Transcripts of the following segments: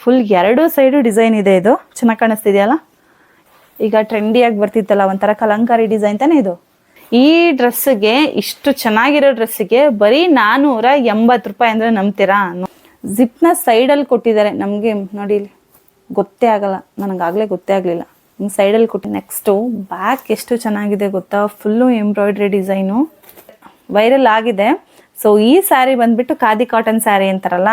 Full ಎರಡು side design ಇದೆ. ಇದು ಚೆನ್ನಾಗಿ ಕಾಣಿಸ್ತಿದೆಯಲ್ಲ. ಈಗ ಟ್ರೆಂಡಿಯಾಗಿ ಬರ್ತಿತ್ತಲ್ಲ ಒಂಥರ ಕಲಂಕಾರಿ ಡಿಸೈನ್ ತಾನೇ ಇದು. ಈ ಡ್ರೆಸ್ಸಿಗೆ, ಇಷ್ಟು ಚೆನ್ನಾಗಿರೋ ಡ್ರೆಸ್ಸಿಗೆ ಬರೀ 480 ರೂಪಾಯಿ ಅಂದರೆ ನಂಬ್ತೀರಾ? ಜಿಪ್ನ ಸೈಡಲ್ಲಿ ಕೊಟ್ಟಿದ್ದಾರೆ. ನಮಗೆ ನೋಡಿ ಇಲ್ಲಿ ಗೊತ್ತೇ ಆಗಲ್ಲ, ನನಗಾಗಲೇ ಗೊತ್ತೇ ಆಗಲಿಲ್ಲ. ಹಿಂಗೆ ಸೈಡಲ್ಲಿ ಕೊಟ್ಟು ನೆಕ್ಸ್ಟು ಬ್ಯಾಕ್ ಎಷ್ಟು ಚೆನ್ನಾಗಿದೆ ಗೊತ್ತಾ, ಫುಲ್ಲು ಎಂಬ್ರಾಯ್ಡ್ರಿ ಡಿಸೈನು ವೈರಲ್ ಆಗಿದೆ. ಸೊ ಈ ಸ್ಯಾರಿ ಬಂದುಬಿಟ್ಟು ಖಾದಿ ಕಾಟನ್ ಸ್ಯಾರಿ ಅಂತಾರಲ್ಲ,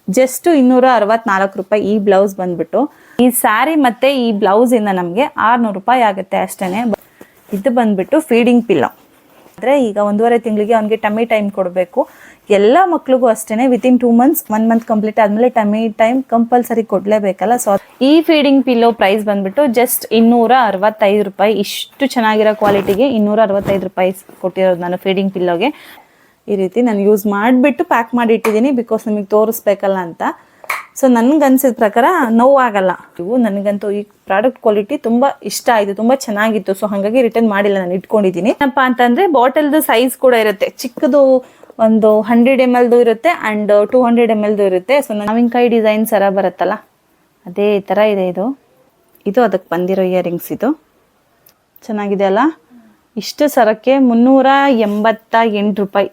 ಜಸ್ಟ್ 264 ರೂಪಾಯಿ. ಈ ಬ್ಲೌಸ್ ಬಂದ್ಬಿಟ್ಟು ಈ ಸ್ಯಾರಿ ಮತ್ತು ಈ ಬ್ಲೌಸಿಂದ ನಮಗೆ 600 ರೂಪಾಯಿ ಆಗುತ್ತೆ ಅಷ್ಟೇ. ಇದು ಬಂದ್ಬಿಟ್ಟು ಫೀಡಿಂಗ್ ಪಿಲ್ಲೋ. ಆದರೆ ಈಗ 1.5 ತಿಂಗಳಿಗೆ ಅವನಿಗೆ ಟಮ್ಮಿ ಟೈಮ್ ಕೊಡಬೇಕು. ಎಲ್ಲ ಮಕ್ಳಿಗೂ ಅಷ್ಟೇ ವಿತಿನ್ 2 ಮಂತ್ಸ್ 1 ಮಂತ್ ಕಂಪ್ಲೀಟ್ ಆದಮೇಲೆ ಟಮ್ಮಿ ಟೈಮ್ ಕಂಪಲ್ಸರಿ ಕೊಡಲೇಬೇಕಲ್ಲ. ಸೊ ಈ ಫೀಡಿಂಗ್ ಪಿಲ್ಲೋ ಪ್ರೈಸ್ ಬಂದ್ಬಿಟ್ಟು ಜಸ್ಟ್ 265 ರೂಪಾಯಿ. ಇಷ್ಟು ಚೆನ್ನಾಗಿರೋ ಕ್ವಾಲಿಟಿಗೆ 265 ರೂಪಾಯಿ ಕೊಟ್ಟಿರೋದು ನಾನು ಫೀಡಿಂಗ್ ಪಿಲ್ಲೋಗೆ. ಈ ರೀತಿ ನಾನು ಯೂಸ್ ಮಾಡಿಬಿಟ್ಟು ಪ್ಯಾಕ್ ಮಾಡಿ ಇಟ್ಟಿದ್ದೀನಿ, ಬಿಕಾಸ್ ನಿಮಗೆ ತೋರಿಸ್ಬೇಕಲ್ಲ ಅಂತ. ಸೊ ನನಗನ್ಸಿದ ಪ್ರಕಾರ ನೋವಾಗಲ್ಲ. ನನಗಂತೂ ಈ ಪ್ರಾಡಕ್ಟ್ ಕ್ವಾಲಿಟಿ ತುಂಬ ಇಷ್ಟ ಆಯಿತು, ತುಂಬ ಚೆನ್ನಾಗಿತ್ತು. ಸೊ ಹಾಗಾಗಿ ರಿಟರ್ನ್ ಮಾಡಿಲ್ಲ, ನಾನು ಇಟ್ಕೊಂಡಿದ್ದೀನಿ. ಏನಪ್ಪ ಅಂತಂದರೆ ಬಾಟಲ್ದು ಸೈಜ್ ಕೂಡ ಇರುತ್ತೆ. ಚಿಕ್ಕದು ಒಂದು 100 ml ಇರುತ್ತೆ ಆ್ಯಂಡ್ 200 ml ಇರುತ್ತೆ. ಸೊ ಮಾವಿನಕಾಯಿ ಡಿಸೈನ್ ಸರ ಬರುತ್ತಲ್ಲ, ಅದೇ ಥರ ಇದೆ ಇದು. ಇದು ಅದಕ್ಕೆ ಬಂದಿರೋ ಇಯರಿಂಗ್ಸ್. ಇದು ಚೆನ್ನಾಗಿದೆ ಅಲ್ಲ. ಇಷ್ಟು ಸರಕ್ಕೆ 388 ರೂಪಾಯಿ.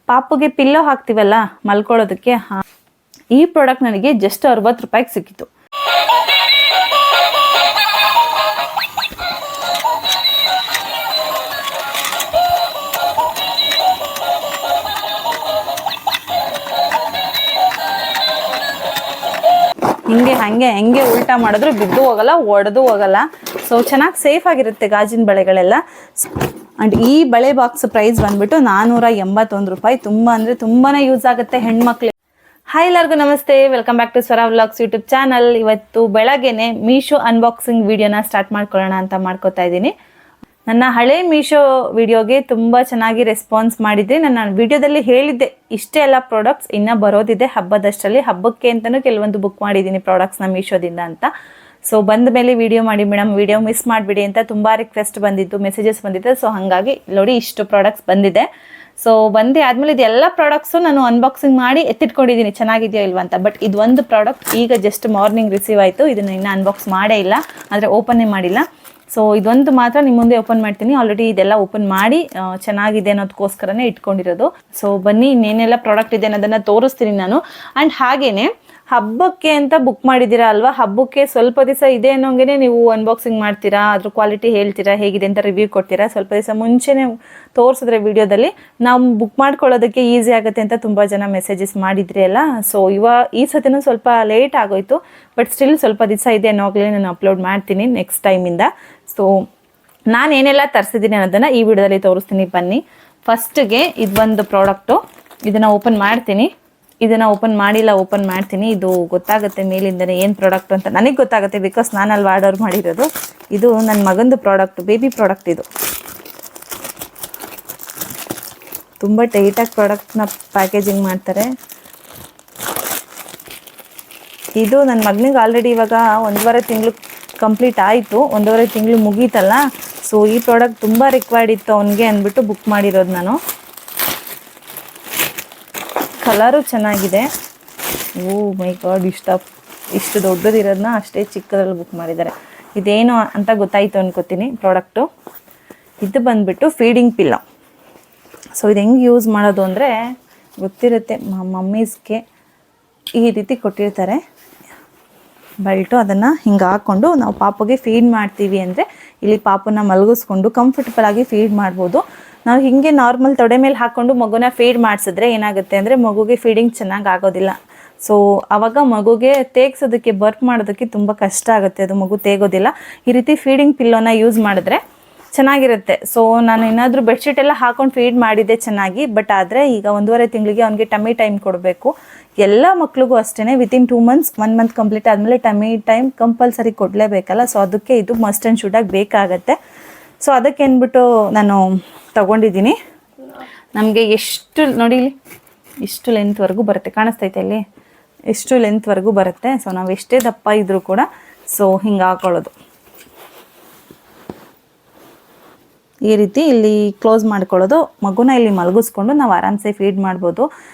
ಪಾಪುಗೆ ಪಿಲ್ಲೋ ಹಾಕ್ತೀವಲ್ಲ ಮಲ್ಕೊಳ್ಳೋದಕ್ಕೆ, ಈ ಪ್ರಾಡಕ್ಟ್ ನನಗೆ ಜಸ್ಟ್ 60 ರೂಪಾಯಿಗೆ ಸಿಕ್ಕಿತು. ಹೆಂಗೆ ಉಲ್ಟಾ ಮಾಡಿದ್ರು ಬಿದ್ದು ಹೋಗಲ್ಲ, ಒಡೆದು ಹೋಗಲ್ಲ. ಸೊ ಚೆನ್ನಾಗಿ ಸೇಫ್ ಆಗಿರುತ್ತೆ ಗಾಜಿನ ಬಳೆಗಳೆಲ್ಲ. ಆ್ಯಂಡ್ ಈ ಬಳೆ ಬಾಕ್ಸ್ ಪ್ರೈಸ್ ಬಂದ್ಬಿಟ್ಟು 481 ರೂಪಾಯಿ. ತುಂಬ ಅಂದರೆ ತುಂಬಾ ಯೂಸ್ ಆಗುತ್ತೆ ಹೆಣ್ಮಕ್ಳಿಗೆ. ಹಾಯ್ ಎಲ್ಲರಿಗೂ ನಮಸ್ತೆ, welcome back to Swara vlogs YouTube channel. ಇವತ್ತು ಬೆಳಗ್ಗೆನೆ ಮೀಶೋ ಅನ್ಬಾಕ್ಸಿಂಗ್ ವಿಡಿಯೋನ ಸ್ಟಾರ್ಟ್ ಮಾಡ್ಕೊಳ್ಳೋಣ ಅಂತ ಮಾಡ್ಕೋತಾ ಇದ್ದೀನಿ. ನನ್ನ ಹಳೆ ಮೀಶೋ ವಿಡಿಯೋಗೆ ತುಂಬ ಚೆನ್ನಾಗಿ ರೆಸ್ಪಾನ್ಸ್ ಮಾಡಿದ್ದೆ. ನನ್ನ ವಿಡಿಯೋದಲ್ಲಿ ಹೇಳಿದ್ದೆ ಇಷ್ಟೇ ಎಲ್ಲ ಪ್ರಾಡಕ್ಟ್ಸ್ ಇನ್ನೂ ಬರೋದಿದೆ ಹಬ್ಬದಷ್ಟರಲ್ಲಿ. ಹಬ್ಬಕ್ಕೆ ಅಂತಲೂ ಕೆಲವೊಂದು ಬುಕ್ ಮಾಡಿದ್ದೀನಿ ಪ್ರಾಡಕ್ಟ್ಸ್ನ ಮೀಶೋದಿಂದ ಅಂತ. ಸೊ ಬಂದ ಮೇಲೆ ವಿಡಿಯೋ ಮಾಡಿ ಮೇಡಮ್, ವಿಡಿಯೋ ಮಿಸ್ ಮಾಡಿಬಿಡಿ ಅಂತ ತುಂಬ ರಿಕ್ವೆಸ್ಟ್ ಬಂದಿತ್ತು, ಮೆಸೇಜಸ್ ಬಂದಿತ್ತು. ಸೊ ಹಾಗಾಗಿ ನೋಡಿ ಇಷ್ಟು ಪ್ರಾಡಕ್ಟ್ಸ್ ಬಂದಿದೆ. ಸೊ ಬಂದು ಆದಮೇಲೆ ಇದೆಲ್ಲ ಪ್ರಾಡಕ್ಟ್ಸು ನಾನು ಅನ್ಬಾಕ್ಸಿಂಗ್ ಮಾಡಿ ಎತ್ತಿಟ್ಕೊಂಡಿದ್ದೀನಿ ಚೆನ್ನಾಗಿದೆಯೋ ಇಲ್ವಾ ಅಂತ. ಬಟ್ ಇದು ಒಂದು ಪ್ರಾಡಕ್ಟ್ ಈಗ ಜಸ್ಟ್ ಮಾರ್ನಿಂಗ್ ರಿಸೀವ್ ಆಯಿತು. ಇದನ್ನು ಇನ್ನೂ ಅನ್ಬಾಕ್ಸ್ ಮಾಡೇ ಇಲ್ಲ, ಅಂದರೆ ಓಪನ್ನೇ ಮಾಡಿಲ್ಲ. ಸೊ ಇದೊಂದು ಮಾತ್ರ ನಿಮ್ಮ ಮುಂದೆ ಓಪನ್ ಮಾಡ್ತೀನಿ. ಆಲ್ರೆಡಿ ಇದೆಲ್ಲ ಓಪನ್ ಮಾಡಿ ಚೆನ್ನಾಗಿದೆ ಅನ್ನೋದಕ್ಕೋಸ್ಕರನೇ ಇಟ್ಕೊಂಡಿರೋದು. ಸೊ ಬನ್ನಿ ಇನ್ನೇನೆಲ್ಲ ಪ್ರಾಡಕ್ಟ್ ಇದೆ ಅನ್ನೋದನ್ನು ತೋರಿಸ್ತೀನಿ ನಾನು. ಆ್ಯಂಡ್ ಹಾಗೆಯೇ ಹಬ್ಬಕ್ಕೆ ಅಂತ ಬುಕ್ ಮಾಡಿದ್ದೀರಾ ಅಲ್ವಾ, ಹಬ್ಬಕ್ಕೆ ಸ್ವಲ್ಪ ದಿವಸ ಇದೆ ಅನ್ನೋಂಗೆ ನೀವು ಅನ್ಬಾಕ್ಸಿಂಗ್ ಮಾಡ್ತೀರಾ, ಅದ್ರ ಕ್ವಾಲಿಟಿ ಹೇಳ್ತೀರಾ, ಹೇಗಿದೆ ಅಂತ ರಿವ್ಯೂ ಕೊಡ್ತೀರಾ. ಸ್ವಲ್ಪ ದಿವಸ ಮುಂಚೆನೇ ತೋರಿಸಿದ್ರೆ ವಿಡಿಯೋದಲ್ಲಿ ನಾವು ಬುಕ್ ಮಾಡ್ಕೊಳ್ಳೋದಕ್ಕೆ ಈಸಿ ಆಗುತ್ತೆ ಅಂತ ತುಂಬ ಜನ ಮೆಸೇಜಸ್ ಮಾಡಿದ್ರಿ ಅಲ್ಲ. ಸೊ ಈ ಸತಿನೂ ಸ್ವಲ್ಪ ಲೇಟ್ ಆಗೋಯ್ತು, ಬಟ್ ಸ್ಟಿಲ್ ಸ್ವಲ್ಪ ದಿವಸ ಇದೆ ಅನ್ನೋವಾಗಲೇ ನಾನು ಅಪ್ಲೋಡ್ ಮಾಡ್ತೀನಿ ನೆಕ್ಸ್ಟ್ ಟೈಮಿಂದ. ಸೊ ನಾನು ಏನೆಲ್ಲ ತರಿಸಿದ್ದೀನಿ ಅನ್ನೋದನ್ನು ಈ ವಿಡಿಯೋದಲ್ಲಿ ತೋರಿಸ್ತೀನಿ ಬನ್ನಿ. ಫಸ್ಟಿಗೆ ಇದೊಂದು ಪ್ರಾಡಕ್ಟು, ಇದನ್ನು ಓಪನ್ ಮಾಡ್ತೀನಿ. ಇದನ್ನು ಓಪನ್ ಮಾಡಿಲ್ಲ, ಓಪನ್ ಮಾಡ್ತೀನಿ. ಇದು ಗೊತ್ತಾಗುತ್ತೆ ಮೇಲಿಂದನೇ ಏನು ಪ್ರಾಡಕ್ಟ್ ಅಂತ. ನನಗೆ ಗೊತ್ತಾಗುತ್ತೆ, ಬಿಕಾಸ್ ನಾನಲ್ಲಿ ಆರ್ಡರ್ ಮಾಡಿರೋದು. ಇದು ನನ್ನ ಮಗಂದು ಪ್ರಾಡಕ್ಟ್, ಬೇಬಿ ಪ್ರಾಡಕ್ಟ್. ಇದು ತುಂಬ ಟೈಟಾಗಿ ಪ್ರಾಡಕ್ಟ್ನ ಪ್ಯಾಕೇಜಿಂಗ್ ಮಾಡ್ತಾರೆ. ಇದು ನನ್ನ ಮಗನಿಗೆ ಆಲ್ರೆಡಿ ಇವಾಗ 1.5 ತಿಂಗಳು ಕಂಪ್ಲೀಟ್ ಆಯಿತು, 1.5 ತಿಂಗಳು ಮುಗೀತಲ್ಲ. ಸೊ ಈ ಪ್ರಾಡಕ್ಟ್ ತುಂಬ ರಿಕ್ವೈರ್ಡ್ ಇತ್ತು ಅವನಿಗೆ ಅಂದ್ಬಿಟ್ಟು ಬುಕ್ ಮಾಡಿರೋದು ನಾನು. ಕಲರು ಚೆನ್ನಾಗಿದೆ. ಓ ಮೈ ಗಾಡ್, ಇಷ್ಟು ದೊಡ್ಡದಿರೋದನ್ನ ಅಷ್ಟೇ ಚಿಕ್ಕದ್ರಲ್ಲಿ ಬುಕ್ ಮಾಡಿದ್ದಾರೆ. ಇದೇನು ಅಂತ ಗೊತ್ತಾಯಿತು ಅನ್ಕೋತೀನಿ ಪ್ರಾಡಕ್ಟು. ಇದು ಬಂದುಬಿಟ್ಟು ಫೀಡಿಂಗ್ ಪಿಲ್ಲೋ. ಸೊ ಇದು ಹೆಂಗೆ ಯೂಸ್ ಮಾಡೋದು ಅಂದರೆ ಗೊತ್ತಿರುತ್ತೆ, ಮಮ್ಮೀಸ್ಗೆ ಈ ರೀತಿ ಕೊಟ್ಟಿರ್ತಾರೆ ಬೆಲ್ಟು. ಅದನ್ನು ಹಿಂಗೆ ಹಾಕ್ಕೊಂಡು ನಾವು ಪಾಪುಗೆ ಫೀಡ್ ಮಾಡ್ತೀವಿ ಅಂದರೆ ಇಲ್ಲಿ ಪಾಪುನ ಮಲಗಿಸ್ಕೊಂಡು ಕಂಫರ್ಟಬಲ್ ಆಗಿ ಫೀಡ್ ಮಾಡ್ಬೋದು. ನಾವು ಹೀಗೆ ನಾರ್ಮಲ್ ತೊಡೆ ಮೇಲೆ ಹಾಕ್ಕೊಂಡು ಮಗುನ ಫೀಡ್ ಮಾಡಿಸಿದ್ರೆ ಏನಾಗುತ್ತೆ ಅಂದರೆ ಮಗುಗೆ ಫೀಡಿಂಗ್ ಚೆನ್ನಾಗಿ ಆಗೋದಿಲ್ಲ. ಸೊ ಆವಾಗ ಮಗುಗೆ ತೇಗ್ಸೋದಕ್ಕೆ, ಬರ್ಪ್ ಮಾಡೋದಕ್ಕೆ ತುಂಬ ಕಷ್ಟ ಆಗುತ್ತೆ, ಅದು ಮಗು ತೇಗೋದಿಲ್ಲ. ಈ ರೀತಿ ಫೀಡಿಂಗ್ ಪಿಲ್ಲೋನ ಯೂಸ್ ಮಾಡಿದ್ರೆ ಚೆನ್ನಾಗಿರುತ್ತೆ. ಸೊ ನಾನು ಏನಾದರೂ ಬೆಡ್ಶೀಟ್ ಎಲ್ಲ ಹಾಕೊಂಡು ಫೀಡ್ ಮಾಡಿದ್ದೆ ಚೆನ್ನಾಗಿ. ಬಟ್ ಆದರೆ ಈಗ 1.5 ತಿಂಗಳಿಗೆ ಅವನಿಗೆ ಟಮ್ಮಿ ಟೈಮ್ ಕೊಡಬೇಕು. ಎಲ್ಲ ಮಕ್ಳಿಗೂ ಅಷ್ಟೇ ವಿತಿನ್ 2 ಮಂತ್ಸ್ 1 ಮಂತ್ ಕಂಪ್ಲೀಟ್ ಆದಮೇಲೆ ಟಮ್ಮಿ ಟೈಮ್ ಕಂಪಲ್ಸರಿ ಕೊಡಲೇಬೇಕಲ್ಲ. ಸೊ ಅದಕ್ಕೆ ಇದು ಮಸ್ಟ್ ಆ್ಯಂಡ್ ಶುಡಾಗಿ ಬೇಕಾಗತ್ತೆ. ಸೊ ಅದಕ್ಕೆ ಅಂದ್ಬಿಟ್ಟು ನಾನು ತಗೊಂಡಿದ್ದೀನಿ. ನಮಗೆ ಎಷ್ಟು ನೋಡಿ ಇಲ್ಲಿ ಇಷ್ಟು ಲೆಂತ್ವರೆಗೂ ಬರುತ್ತೆ, ಕಾಣಿಸ್ತೈತೆ ಅಲ್ಲಿ, ಎಷ್ಟು ಲೆಂತ್ವರೆಗೂ ಬರುತ್ತೆ. ಸೊ ನಾವು ಎಷ್ಟೇ ದಪ್ಪ ಇದ್ದರೂ ಕೂಡ ಸೊ ಹಿಂಗೆ ಹಾಕೊಳ್ಳೋದು ಈ ರೀತಿ ಇಲ್ಲಿ ಕ್ಲೋಸ್ ಮಾಡ್ಕೊಳ್ಳೋದು. ಮಗುನ ಇಲ್ಲಿ ಮಲಗಿಸ್ಕೊಂಡು ನಾವು ಆರಾಮ್ಸೆ ಫೀಡ್ ಮಾಡ್ಬೋದು.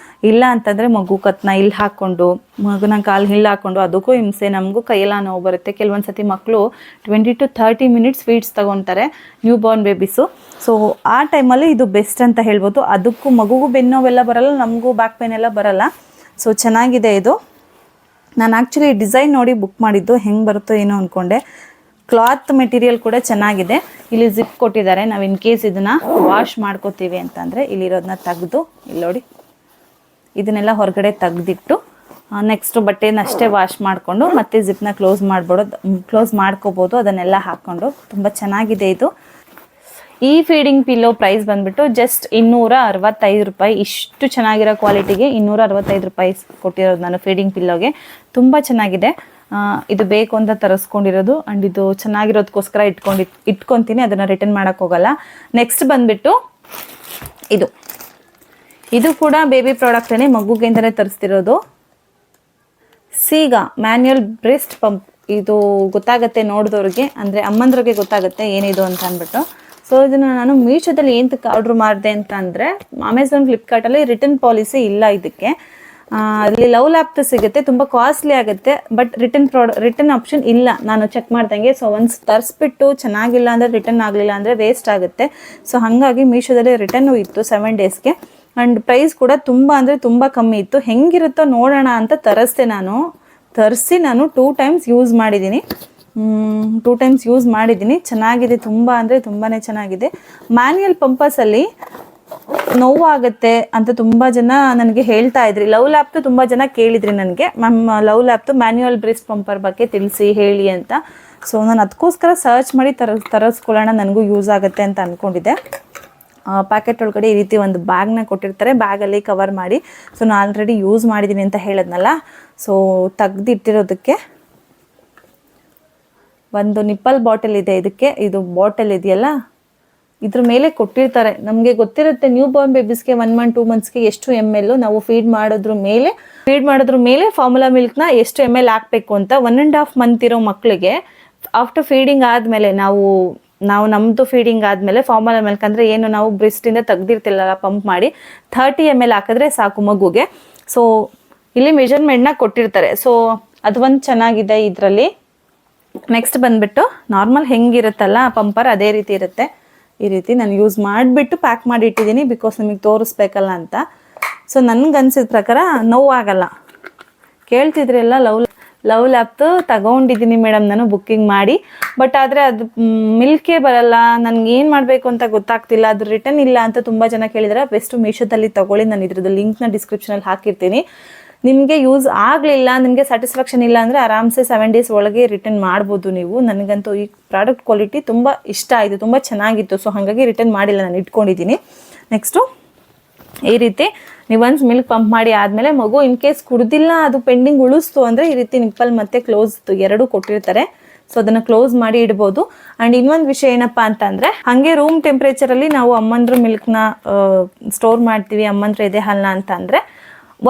ಇಲ್ಲ ಅಂತಂದರೆ ಮಗು ಕತ್ನ ಇಲ್ಲಿ ಹಾಕ್ಕೊಂಡು ಮಗುನ ಕಾಲು ಇಲ್ಲಿ ಹಾಕ್ಕೊಂಡು ಅದಕ್ಕೂ ಹಿಂಸೆ, ನಮಗೂ ಕೈಯೆಲ್ಲ ನೋವು ಬರುತ್ತೆ. ಕೆಲವೊಂದು ಸತಿ ಮಕ್ಕಳು 20 to 30 ಮಿನಿಟ್ಸ್ ಫೀಡ್ಸ್ ತೊಗೊತಾರೆ ನ್ಯೂ ಬಾರ್ನ್ ಬೇಬೀಸು. ಸೊ ಆ ಟೈಮಲ್ಲಿ ಇದು ಬೆಸ್ಟ್ ಅಂತ ಹೇಳ್ಬೋದು. ಅದಕ್ಕೂ ಮಗುಗೂ ಬೆನ್ನೋವೆಲ್ಲ ಬರಲ್ಲ, ನಮಗೂ ಬ್ಯಾಕ್ ಪೇನ್ ಎಲ್ಲ ಬರಲ್ಲ. ಸೊ ಚೆನ್ನಾಗಿದೆ ಇದು. ನಾನು ಆ್ಯಕ್ಚುಲಿ ಡಿಸೈನ್ ನೋಡಿ ಬುಕ್ ಮಾಡಿದ್ದು, ಹೆಂಗೆ ಬರುತ್ತೋ ಏನೋ ಅಂದ್ಕೊಂಡೆ. ಕ್ಲಾತ್ ಮೆಟೀರಿಯಲ್ ಕೂಡ ಚೆನ್ನಾಗಿದೆ. ಇಲ್ಲಿ ಜಿಪ್ ಕೊಟ್ಟಿದ್ದಾರೆ. ನಾವು ಇನ್ ಕೇಸ್ ಇದನ್ನು ವಾಶ್ ಮಾಡ್ಕೋತೀವಿ ಅಂತಂದರೆ ಇಲ್ಲಿರೋದನ್ನ ತೆಗೆದು ಇಲ್ಲಿ ನೋಡಿ ಇದನ್ನೆಲ್ಲ ಹೊರಗಡೆ ತೆಗೆದಿಟ್ಟು ನೆಕ್ಸ್ಟು ಬಟ್ಟೆನ ಅಷ್ಟೇ ವಾಶ್ ಮಾಡಿಕೊಂಡು ಮತ್ತೆ ಜಿಪ್ನ ಕ್ಲೋಸ್ ಮಾಡ್ಕೋಬೋದು ಅದನ್ನೆಲ್ಲ ಹಾಕ್ಕೊಂಡು. ತುಂಬ ಚೆನ್ನಾಗಿದೆ ಇದು. ಈ ಫೀಡಿಂಗ್ ಪಿಲ್ಲೋ ಪ್ರೈಸ್ ಬಂದುಬಿಟ್ಟು ಜಸ್ಟ್ 265 ರೂಪಾಯಿ. ಇಷ್ಟು ಚೆನ್ನಾಗಿರೋ ಕ್ವಾಲಿಟಿಗೆ 265 ರೂಪಾಯಿ ಕೊಟ್ಟಿರೋದು ನಾನು ಫೀಡಿಂಗ್ ಪಿಲ್ಲೋಗೆ. ತುಂಬ ಚೆನ್ನಾಗಿದೆ. ಇದು ಬೇಕು ಅಂತ ತರಿಸ್ಕೊಂಡಿರೋದು ಆ್ಯಂಡ್ ಇದು ಚೆನ್ನಾಗಿರೋದಕ್ಕೋಸ್ಕರ ಇಟ್ಕೊತೀನಿ, ಅದನ್ನು ರಿಟರ್ನ್ ಮಾಡೋಕ್ಕೆ ಹೋಗಲ್ಲ. ನೆಕ್ಸ್ಟ್ ಬಂದುಬಿಟ್ಟು ಇದು ಕೂಡ ಬೇಬಿ ಪ್ರಾಡಕ್ಟೇ, ಮಗುಗೆ ಅಂತಲೇ ತರಿಸ್ತಿರೋದು. ಸೀಗಾ ಮ್ಯಾನ್ಯುಯಲ್ ಬ್ರೆಸ್ಟ್ ಪಂಪ್. ಇದು ಗೊತ್ತಾಗುತ್ತೆ ನೋಡಿದವ್ರಿಗೆ, ಅಂದರೆ ಅಮ್ಮಂದ್ರಿಗೆ ಗೊತ್ತಾಗುತ್ತೆ ಏನಿದು ಅಂತ ಅಂದ್ಬಿಟ್ಟು. ಸೊ ಇದನ್ನು ನಾನು ಮೀಶೋದಲ್ಲಿ ಏನಕ್ಕೆ ಆರ್ಡ್ರ್ ಮಾಡಿದೆ ಅಂತ ಅಂದರೆ, ಅಮೆಝಾನ್ ಫ್ಲಿಪ್ಕಾರ್ಟಲ್ಲಿ ರಿಟರ್ನ್ ಪಾಲಿಸಿ ಇಲ್ಲ ಇದಕ್ಕೆ. ಅಲ್ಲಿ ಲವ್ ಲ್ಯಾಪ್ದು ಸಿಗುತ್ತೆ, ತುಂಬ ಕಾಸ್ಟ್ಲಿ ಆಗುತ್ತೆ, ಬಟ್ ರಿಟರ್ನ್ ಆಪ್ಷನ್ ಇಲ್ಲ ನಾನು ಚೆಕ್ ಮಾಡ್ದಂಗೆ. ಸೊ ಒನ್ಸ್ ತರಿಸ್ಬಿಟ್ಟು ಚೆನ್ನಾಗಿಲ್ಲ ಅಂದರೆ ರಿಟರ್ನ್ ಆಗಲಿಲ್ಲ ಅಂದರೆ ವೇಸ್ಟ್ ಆಗುತ್ತೆ. ಸೊ ಹಾಗಾಗಿ ಮೀಶೋದಲ್ಲಿ ರಿಟರ್ನು ಇತ್ತು 7 ಡೇಸ್ಗೆ. ಆ್ಯಂಡ್ ಪ್ರೈಸ್ ಕೂಡ ತುಂಬ ಅಂದರೆ ತುಂಬ ಕಮ್ಮಿ ಇತ್ತು. ಹೆಂಗಿರುತ್ತೋ ನೋಡೋಣ ಅಂತ ತರಿಸಿ ನಾನು 2 ಟೈಮ್ಸ್ ಯೂಸ್ ಮಾಡಿದ್ದೀನಿ. 2 ಟೈಮ್ಸ್ ಯೂಸ್ ಮಾಡಿದ್ದೀನಿ. ಚೆನ್ನಾಗಿದೆ, ತುಂಬ ಅಂದರೆ ತುಂಬಾ ಚೆನ್ನಾಗಿದೆ. ಮ್ಯಾನ್ಯುಯಲ್ ಪಂಪಸಲ್ಲಿ ನೋವಾಗುತ್ತೆ ಅಂತ ತುಂಬ ಜನ ನನಗೆ ಹೇಳ್ತಾ ಇದ್ರಿ. ಲವ್ ಲ್ಯಾಪ್ದು ತುಂಬ ಜನ ಕೇಳಿದ್ರಿ ನನಗೆ, ಮ್ಯಾಮ್ ಲವ್ ಲ್ಯಾಪ್ದು ಮ್ಯಾನ್ಯುಯಲ್ ಬ್ರೆಸ್ಟ್ ಪಂಪರ್ ಬಗ್ಗೆ ತಿಳಿಸಿ ಹೇಳಿ ಅಂತ. ಸೊ ನಾನು ಅದಕ್ಕೋಸ್ಕರ ಸರ್ಚ್ ಮಾಡಿ ತರಿಸ್ಕೊಳ್ಳೋಣ, ನನಗೂ ಯೂಸ್ ಆಗುತ್ತೆ ಅಂತ ಅಂದ್ಕೊಂಡಿದ್ದೆ. ಪ್ಯಾಕೆಟ್ ಒಳಗಡೆ ಈ ರೀತಿ ಒಂದು ಬ್ಯಾಗ್ನ ಕೊಟ್ಟಿರ್ತಾರೆ, ಬ್ಯಾಗಲ್ಲಿ ಕವರ್ ಮಾಡಿ. ಸೊ ನಾನು ಆಲ್ರೆಡಿ ಯೂಸ್ ಮಾಡಿದ್ದೀನಿ ಅಂತ ಹೇಳಿದ್ನಲ್ಲ, ಸೊ ತೆಗ್ದಿಟ್ಟಿರೋದಕ್ಕೆ ಒಂದು ನಿಪ್ಪಲ್ ಬಾಟಲ್ ಇದೆ. ಇದು ಬಾಟಲ್ ಇದೆಯಲ್ಲ ಇದ್ರ ಮೇಲೆ ಕೊಟ್ಟಿರ್ತಾರೆ. ನಮಗೆ ಗೊತ್ತಿರುತ್ತೆ ನ್ಯೂ ಬಾರ್ನ್ ಬೇಬೀಸ್ಗೆ 1 month 2 monthsಗೆ ಎಷ್ಟು ml ನಾವು ಫೀಡ್ ಮಾಡೋದ್ರ ಮೇಲೆ ಫಾರ್ಮುಲಾ ಮಿಲ್ಕ್ನ ಎಷ್ಟು ml ಹಾಕಬೇಕು ಅಂತ. 1.5 month ಇರೋ ಮಕ್ಕಳಿಗೆ ಆಫ್ಟರ್ ಫೀಡಿಂಗ್ ಆದಮೇಲೆ ನಾವು ನಮ್ಮದು ಫೀಡಿಂಗ್ ಆದಮೇಲೆ ಫಾರ್ಮುಲಾ ಮಿಲ್ಕ್ ಅಂದರೆ ಏನು ನಾವು ಬ್ರೆಸ್ಟಿಂದ ತೆಗ್ದಿರ್ತಿಲ್ಲ ಪಂಪ್ ಮಾಡಿ 30 ml ಹಾಕಿದ್ರೆ ಸಾಕು ಮಗುಗೆ. ಸೊ ಇಲ್ಲಿ ಮೆಜರ್ಮೆಂಟ್ನ ಕೊಟ್ಟಿರ್ತಾರೆ. ಸೊ ಅದು ಒಂದು ಚೆನ್ನಾಗಿದೆ ಇದರಲ್ಲಿ. ನೆಕ್ಸ್ಟ್ ಬಂದುಬಿಟ್ಟು ನಾರ್ಮಲ್ ಹೆಂಗಿರುತ್ತಲ್ಲ ಪಂಪರ್ ಅದೇ ರೀತಿ ಇರುತ್ತೆ. ಈ ರೀತಿ ನಾನು ಯೂಸ್ ಮಾಡಿಬಿಟ್ಟು ಪ್ಯಾಕ್ ಮಾಡಿ ಇಟ್ಟಿದ್ದೀನಿ, ಬಿಕಾಸ್ ನಮಗೆ ತೋರಿಸ್ಬೇಕಲ್ಲ ಅಂತ. ಸೊ ನನಗನ್ಸಿದ ಪ್ರಕಾರ ನೋವಾಗಲ್ಲ. ಕೇಳ್ತಿದ್ರೆಲ್ಲ ಲವ್ ಲ್ಯಾಪ್ದು ತಗೊಂಡಿದ್ದೀನಿ ಮೇಡಮ್ ನಾನು ಬುಕ್ಕಿಂಗ್ ಮಾಡಿ, ಬಟ್ ಆದರೆ ಅದು ಮಿಲ್ಕೇ ಬರಲ್ಲ, ನನಗೆ ಏನು ಮಾಡಬೇಕು ಅಂತ ಗೊತ್ತಾಗ್ತಿಲ್ಲ, ಅದು ರಿಟರ್ನ್ ಇಲ್ಲ ಅಂತ ತುಂಬ ಜನ ಕೇಳಿದರೆ ಬೆಸ್ಟು ಮೀಶೋದಲ್ಲಿ ತೊಗೊಳ್ಳಿ. ನಾನು ಇದ್ರದ್ದು ಲಿಂಕ್ನ ಡಿಸ್ಕ್ರಿಪ್ಷನಲ್ಲಿ ಹಾಕಿರ್ತೀನಿ. ನಿಮಗೆ ಯೂಸ್ ಆಗಲಿಲ್ಲ, ನಿಮಗೆ ಸ್ಯಾಟಿಸ್ಫ್ಯಾಕ್ಷನ್ ಇಲ್ಲ ಅಂದರೆ ಆರಾಮ್ಸೆ 7 days ಒಳಗೆ ರಿಟರ್ನ್ ಮಾಡ್ಬೋದು ನೀವು. ನನಗಂತೂ ಈ ಪ್ರಾಡಕ್ಟ್ ಕ್ವಾಲಿಟಿ ತುಂಬ ಇಷ್ಟ ಆಯಿತು, ತುಂಬ ಚೆನ್ನಾಗಿತ್ತು. ಸೊ ಹಾಗಾಗಿ ರಿಟರ್ನ್ ಮಾಡಿಲ್ಲ, ನಾನು ಇಟ್ಕೊಂಡಿದ್ದೀನಿ. ನೆಕ್ಸ್ಟು ಈ ರೀತಿ ನೀವು ಒನ್ಸ್ ಮಿಲ್ಕ್ ಪಂಪ್ ಮಾಡಿ ಆದಮೇಲೆ ಮಗು ಇನ್ ಕೇಸ್ ಕುಡ್ದಿಲ್ಲ, ಅದು ಪೆಂಡಿಂಗ್ ಉಳಿಸ್ತು ಅಂದರೆ ಈ ರೀತಿ ನಿಪ್ಪಲ್ ಮತ್ತು ಕ್ಲೋಸ್ ಎರಡೂ ಕೊಟ್ಟಿರ್ತಾರೆ. ಸೊ ಅದನ್ನು ಕ್ಲೋಸ್ ಮಾಡಿ ಇಡ್ಬೋದು. ಆ್ಯಂಡ್ ಇನ್ನೊಂದು ವಿಷಯ ಏನಪ್ಪ ಅಂತಂದರೆ, ಹಾಗೆ ರೂಮ್ ಟೆಂಪ್ರೇಚರಲ್ಲಿ ನಾವು ಅಮ್ಮಂದ್ರ ಮಿಲ್ಕ್ನ ಸ್ಟೋರ್ ಮಾಡ್ತೀವಿ, ಅಮ್ಮಂದ್ರ ಎದೆ ಹಾಲನ್ನ ಅಂತ ಅಂದರೆ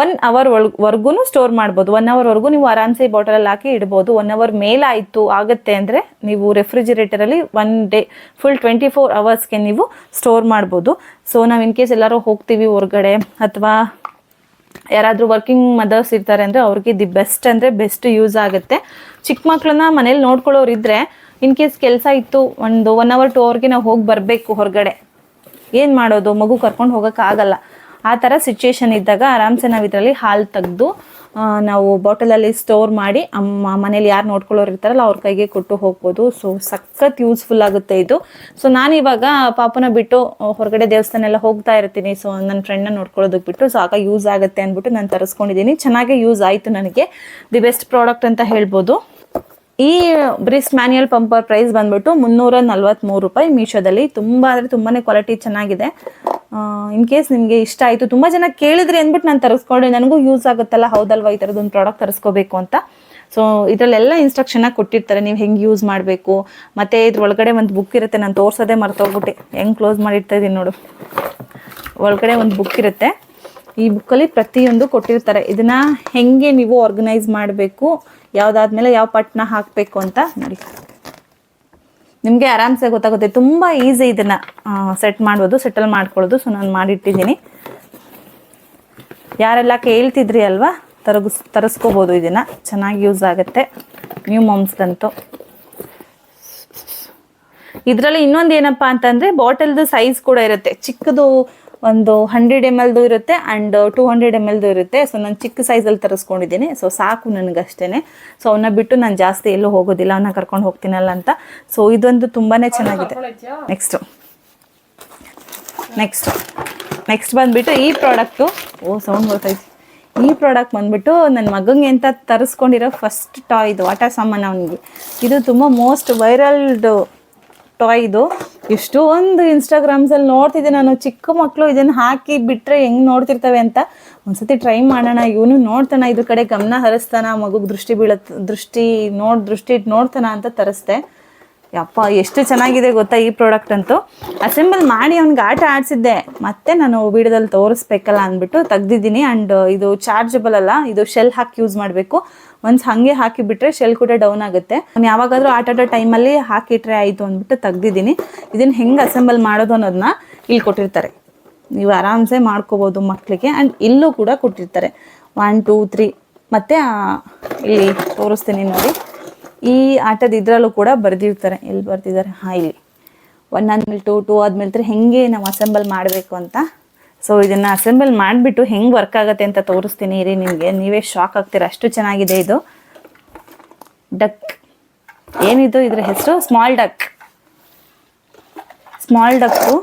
1 hour ವರ್ಗೂ ಸ್ಟೋರ್ ಮಾಡ್ಬೋದು. 1 hour ವರೆಗೂ ನೀವು ಆರಾಮ್ಸೆ ಬಾಟಲಲ್ಲಿ ಹಾಕಿ ಇಡ್ಬೋದು. 1 hour ಮೇಲಾಯಿತು ಆಗುತ್ತೆ ಅಂದರೆ ನೀವು ರೆಫ್ರಿಜಿರೇಟರಲ್ಲಿ 1 day ಫುಲ್ 24 hours ನೀವು ಸ್ಟೋರ್ ಮಾಡ್ಬೋದು. ಸೊ ನಾವು ಇನ್ ಕೇಸ್ ಎಲ್ಲರೂ ಹೋಗ್ತೀವಿ ಹೊರಗಡೆ, ಅಥವಾ ಯಾರಾದರೂ ವರ್ಕಿಂಗ್ ಮದರ್ಸ್ ಇರ್ತಾರೆ ಅಂದರೆ ಅವ್ರಿಗೆ ದಿ ಬೆಸ್ಟ್ ಅಂದರೆ ಬೆಸ್ಟ್ ಯೂಸ್ ಆಗುತ್ತೆ. ಚಿಕ್ಕ ಮಕ್ಕಳನ್ನ ಮನೇಲಿ ನೋಡ್ಕೊಳ್ಳೋರು ಇದ್ದರೆ ಇನ್ ಕೇಸ್ ಕೆಲಸ ಇತ್ತು, 1 hour 2 hourಗೆ ನಾವು ಹೋಗಿ ಬರಬೇಕು ಹೊರಗಡೆ, ಏನು ಮಾಡೋದು, ಮಗು ಕರ್ಕೊಂಡು ಹೋಗೋಕ್ಕಾಗಲ್ಲ. ಆ ಥರ ಸಿಚುಯೇಷನ್ ಇದ್ದಾಗ ಆರಾಮ್ಸೆ ನಾವು ಇದರಲ್ಲಿ ಹಾಲು ತೆಗೆದು ನಾವು ಬಾಟಲಲ್ಲಿ ಸ್ಟೋರ್ ಮಾಡಿ ಮನೇಲಿ ಯಾರು ನೋಡ್ಕೊಳ್ಳೋರು ಇರ್ತಾರಲ್ಲ ಅವ್ರ ಕೈಗೆ ಕೊಟ್ಟು ಹೋಗ್ಬೋದು. ಸೊ ಸಖತ್ ಯೂಸ್ಫುಲ್ ಆಗುತ್ತೆ ಇದು. ಸೊ ನಾನಿವಾಗ ಪಾಪನ ಬಿಟ್ಟು ಹೊರಗಡೆ ದೇವಸ್ಥಾನ ಎಲ್ಲ ಹೋಗ್ತಾ ಇರ್ತೀನಿ. ಸೊ ನನ್ನ ಫ್ರೆಂಡ್ನ ನೋಡ್ಕೊಳ್ಳೋದಕ್ಕೆ ಬಿಟ್ಟು, ಸೊ ಆಗ ಯೂಸ್ ಆಗುತ್ತೆ ಅಂದ್ಬಿಟ್ಟು ನಾನು ತರಿಸ್ಕೊಂಡಿದ್ದೀನಿ. ಚೆನ್ನಾಗೇ ಯೂಸ್ ಆಯಿತು ನನಗೆ. ದಿ ಬೆಸ್ಟ್ ಪ್ರಾಡಕ್ಟ್ ಅಂತ ಹೇಳ್ಬೋದು. ಈ ಬ್ರೆಸ್ಟ್ ಮ್ಯಾನ್ಯುಯಲ್ ಪಂಪರ್ ಪ್ರೈಸ್ ಬಂದ್ಬಿಟ್ಟು 343 ರೂಪಾಯಿ ಮೀಶೋದಲ್ಲಿ. ತುಂಬ ಅಂದರೆ ತುಂಬಾ ಕ್ವಾಲಿಟಿ ಚೆನ್ನಾಗಿದೆ. ಇನ್ ಕೇಸ್ ನಿಮಗೆ ಇಷ್ಟ ಆಯಿತು, ತುಂಬ ಜನ ಕೇಳಿದ್ರಿ ಅಂದ್ಬಿಟ್ಟು ನಾನು ತರಿಸ್ಕೊಂಡೆ, ನನಗೂ ಯೂಸ್ ಆಗುತ್ತಲ್ಲ, ಹೌದಲ್ವಾ, ಈ ಥರದೊಂದು ಪ್ರಾಡಕ್ಟ್ ತರಿಸ್ಕೋಬೇಕು ಅಂತ. ಸೊ ಇದರಲ್ಲೆಲ್ಲ ಇನ್ಸ್ಟ್ರಕ್ಷನಾಗಿ ಕೊಟ್ಟಿರ್ತಾರೆ, ನೀವು ಹೆಂಗೆ ಯೂಸ್ ಮಾಡಬೇಕು. ಮತ್ತು ಇದ್ರ ಒಳಗಡೆ ಒಂದು ಬುಕ್ ಇರುತ್ತೆ, ನಾನು ತೋರಿಸೋದೇ ಮರ್ತೋಗ್ಬಿಟ್ಟೆ, ಹೆಂಗೆ ಕ್ಲೋಸ್ ಮಾಡಿರ್ತಾ ಇದ್ದೀನಿ ನೋಡು. ಒಳಗಡೆ ಒಂದು ಬುಕ್ ಇರುತ್ತೆ, ಈ ಬುಕ್ಕಲ್ಲಿ ಪ್ರತಿಯೊಂದು ಕೊಟ್ಟಿರ್ತಾರೆ. ಇದನ್ನು ಹೆಂಗೆ ನೀವು ಆರ್ಗನೈಸ್ ಮಾಡಬೇಕು, ಯಾವುದಾದ್ಮೇಲೆ ಯಾವ ಪಟ್ನ ಹಾಕಬೇಕು ಅಂತ ನೋಡಿ, ನಿಮಗೆ ಆರಾಮ್ಸೆ ಗೊತ್ತಾಗುತ್ತೆ. ತುಂಬ ಈಸಿ ಇದನ್ನು ಸೆಟಲ್ ಮಾಡ್ಕೊಳ್ಳೋದು. ಸೊ ನಾನು ಮಾಡಿಟ್ಟಿದ್ದೀನಿ. ಯಾರೆಲ್ಲ ಕೇಳ್ತಿದ್ರಿ ಅಲ್ವಾ, ತರಿಸ್ಕೋಬೋದು ಇದನ್ನು, ಚೆನ್ನಾಗಿ ಯೂಸ್ ಆಗುತ್ತೆ ನ್ಯೂ ಮಾಮ್ಸ್ಗಂತೂ. ಇದರಲ್ಲಿ ಇನ್ನೊಂದು ಏನಪ್ಪ ಅಂತಂದರೆ ಬಾಟಲ್ದು ಸೈಜ್ ಕೂಡ ಇರುತ್ತೆ. ಚಿಕ್ಕದು ಒಂದು 100 ml ಇರುತ್ತೆ ಆ್ಯಂಡ್ 200 ml ಇರುತ್ತೆ. ಸೊ ನಾನು ಚಿಕ್ಕ ಸೈಜಲ್ಲಿ ತರಿಸ್ಕೊಂಡಿದ್ದೀನಿ. ಸೊ ಸಾಕು ನನಗಷ್ಟೇ. ಸೊ ಅವನ್ನ ಬಿಟ್ಟು ನಾನು ಜಾಸ್ತಿ ಎಲ್ಲೂ ಹೋಗೋದಿಲ್ಲ, ಅವನ್ನ ಕರ್ಕೊಂಡು ಹೋಗ್ತೀನಲ್ಲ ಅಂತ. ಸೊ ಇದೊಂದು ತುಂಬಾ ಚೆನ್ನಾಗಿದೆ. ನೆಕ್ಸ್ಟ್ ಬಂದುಬಿಟ್ಟು ಈ ಪ್ರಾಡಕ್ಟು, ಸೌಂಡ್ ಬರ್ತೈತಿ. ಈ ಪ್ರಾಡಕ್ಟ್ ಬಂದುಬಿಟ್ಟು ನನ್ನ ಮಗಂಗೆ ಅಂತ ತರಿಸ್ಕೊಂಡಿರೋ ಫಸ್ಟ್ ಟಾಯ್ ಇದು, ಆಟ ಸಾಮಾನು ಅವನಿಗೆ. ಇದು ತುಂಬ ಮೋಸ್ಟ್ ವೈರಲ್ಡು ಟಾಯ್ ಇದು. ಇಷ್ಟೊಂದು ಇನ್ಸ್ಟಾಗ್ರಾಮ್ಸಲ್ಲಿ ನೋಡ್ತಿದ್ದೆ ನಾನು, ಚಿಕ್ಕ ಮಕ್ಕಳು ಇದನ್ನು ಹಾಕಿ ಬಿಟ್ಟರೆ ಹೆಂಗೆ ನೋಡ್ತಿರ್ತವೆ ಅಂತ. ಒಂದ್ಸತಿ ಟ್ರೈ ಮಾಡೋಣ, ಇವನು ನೋಡ್ತಾನ, ಇದ್ರ ಕಡೆ ಗಮನ ಹರಿಸ್ತಾನ, ಮಗುಗೆ ದೃಷ್ಟಿ ಇಟ್ಟು ನೋಡ್ತಾನ ಅಂತ ತರಿಸ್ದೆ. ಯಪ್ಪ ಎಷ್ಟು ಚೆನ್ನಾಗಿದೆ ಗೊತ್ತಾ ಈ ಪ್ರಾಡಕ್ಟ್ ಅಂತೂ. ಅಸೆಂಬಲ್ ಮಾಡಿ ಅವ್ನಿಗೆ ಆಟ ಆಡಿಸಿದ್ದೆ, ಮತ್ತೆ ನಾನು ವಿಡಿಯೋದಲ್ಲಿ ತೋರಿಸ್ಬೇಕಲ್ಲ ಅಂದ್ಬಿಟ್ಟು ತೆಗ್ದಿದ್ದೀನಿ. ಆ್ಯಂಡ್ ಇದು ಚಾರ್ಜಬಲ್ ಅಲ್ಲ, ಇದು ಶೆಲ್ ಹಾಕಿ ಯೂಸ್ ಮಾಡಬೇಕು. ಒನ್ಸ್ ಹಾಗೆ ಹಾಕಿಬಿಟ್ರೆ ಶೆಲ್ ಕೂಡ ಡೌನ್ ಆಗುತ್ತೆ. ನಾನು ಯಾವಾಗಾದರೂ ಆಟ ಆಡೋ ಟೈಮಲ್ಲಿ ಹಾಕಿಟ್ರೆ ಆಯಿತು ಅಂದ್ಬಿಟ್ಟು ತೆಗ್ದಿದ್ದೀನಿ. ಇದನ್ನು ಹೆಂಗೆ ಅಸೆಂಬಲ್ ಮಾಡೋದು ಅನ್ನೋದನ್ನ ಇಲ್ಲಿ ಕೊಟ್ಟಿರ್ತಾರೆ, ನೀವು ಆರಾಮ್ಸೆ ಮಾಡ್ಕೋಬೋದು ಮಕ್ಕಳಿಗೆ. ಆ್ಯಂಡ್ ಇಲ್ಲೂ ಕೂಡ ಕೊಟ್ಟಿರ್ತಾರೆ 1 2 3. ಮತ್ತು ಇಲ್ಲಿ ತೋರಿಸ್ತೀನಿ ನೋಡಿ, ಈ ಆಟದ ಇದರಲ್ಲೂ ಕೂಡ ಬರೆದಿರ್ತಾರೆ. ಎಲ್ಲಿ ಬರ್ತಿದ್ದಾರೆ, ಇಲ್ಲಿ 1 ಆದ್ಮೇಲೆ 2 2 ಆದ್ಮೇಲೆ 3 ಹೆಂಗೆ ನಾವು ಅಸೆಂಬಲ್ ಮಾಡಬೇಕು ಅಂತ. ಸೊ ಇದನ್ನು ಅಸೆಂಬಲ್ ಮಾಡಿಬಿಟ್ಟು ಹೆಂಗೆ ವರ್ಕ್ ಆಗುತ್ತೆ ಅಂತ ತೋರಿಸ್ತೀನಿ ಇರಿ ನಿಮಗೆ, ನೀವೇ ಶಾಕ್ ಆಗ್ತೀರ, ಅಷ್ಟು ಚೆನ್ನಾಗಿದೆ ಇದು. ಡಕ್ ಏನಿದು ಇದ್ರ ಹೆಸರು, ಸ್ಮಾಲ್ ಡಕ್ಕು.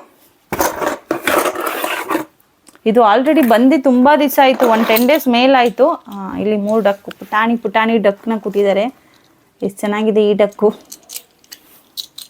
ಇದು ಆಲ್ರೆಡಿ ಬಂದು ತುಂಬ ದಿವಸ ಆಯಿತು, 10 days ಮೇಲಾಯಿತು. ಇಲ್ಲಿ 3 ಡಕ್ಕು, ಪುಟಾಣಿ ಡಕ್ನ ಕೊಟ್ಟಿದ್ದಾರೆ. ಎಷ್ಟು ಚೆನ್ನಾಗಿದೆ ಈ ಡಕ್ಕು.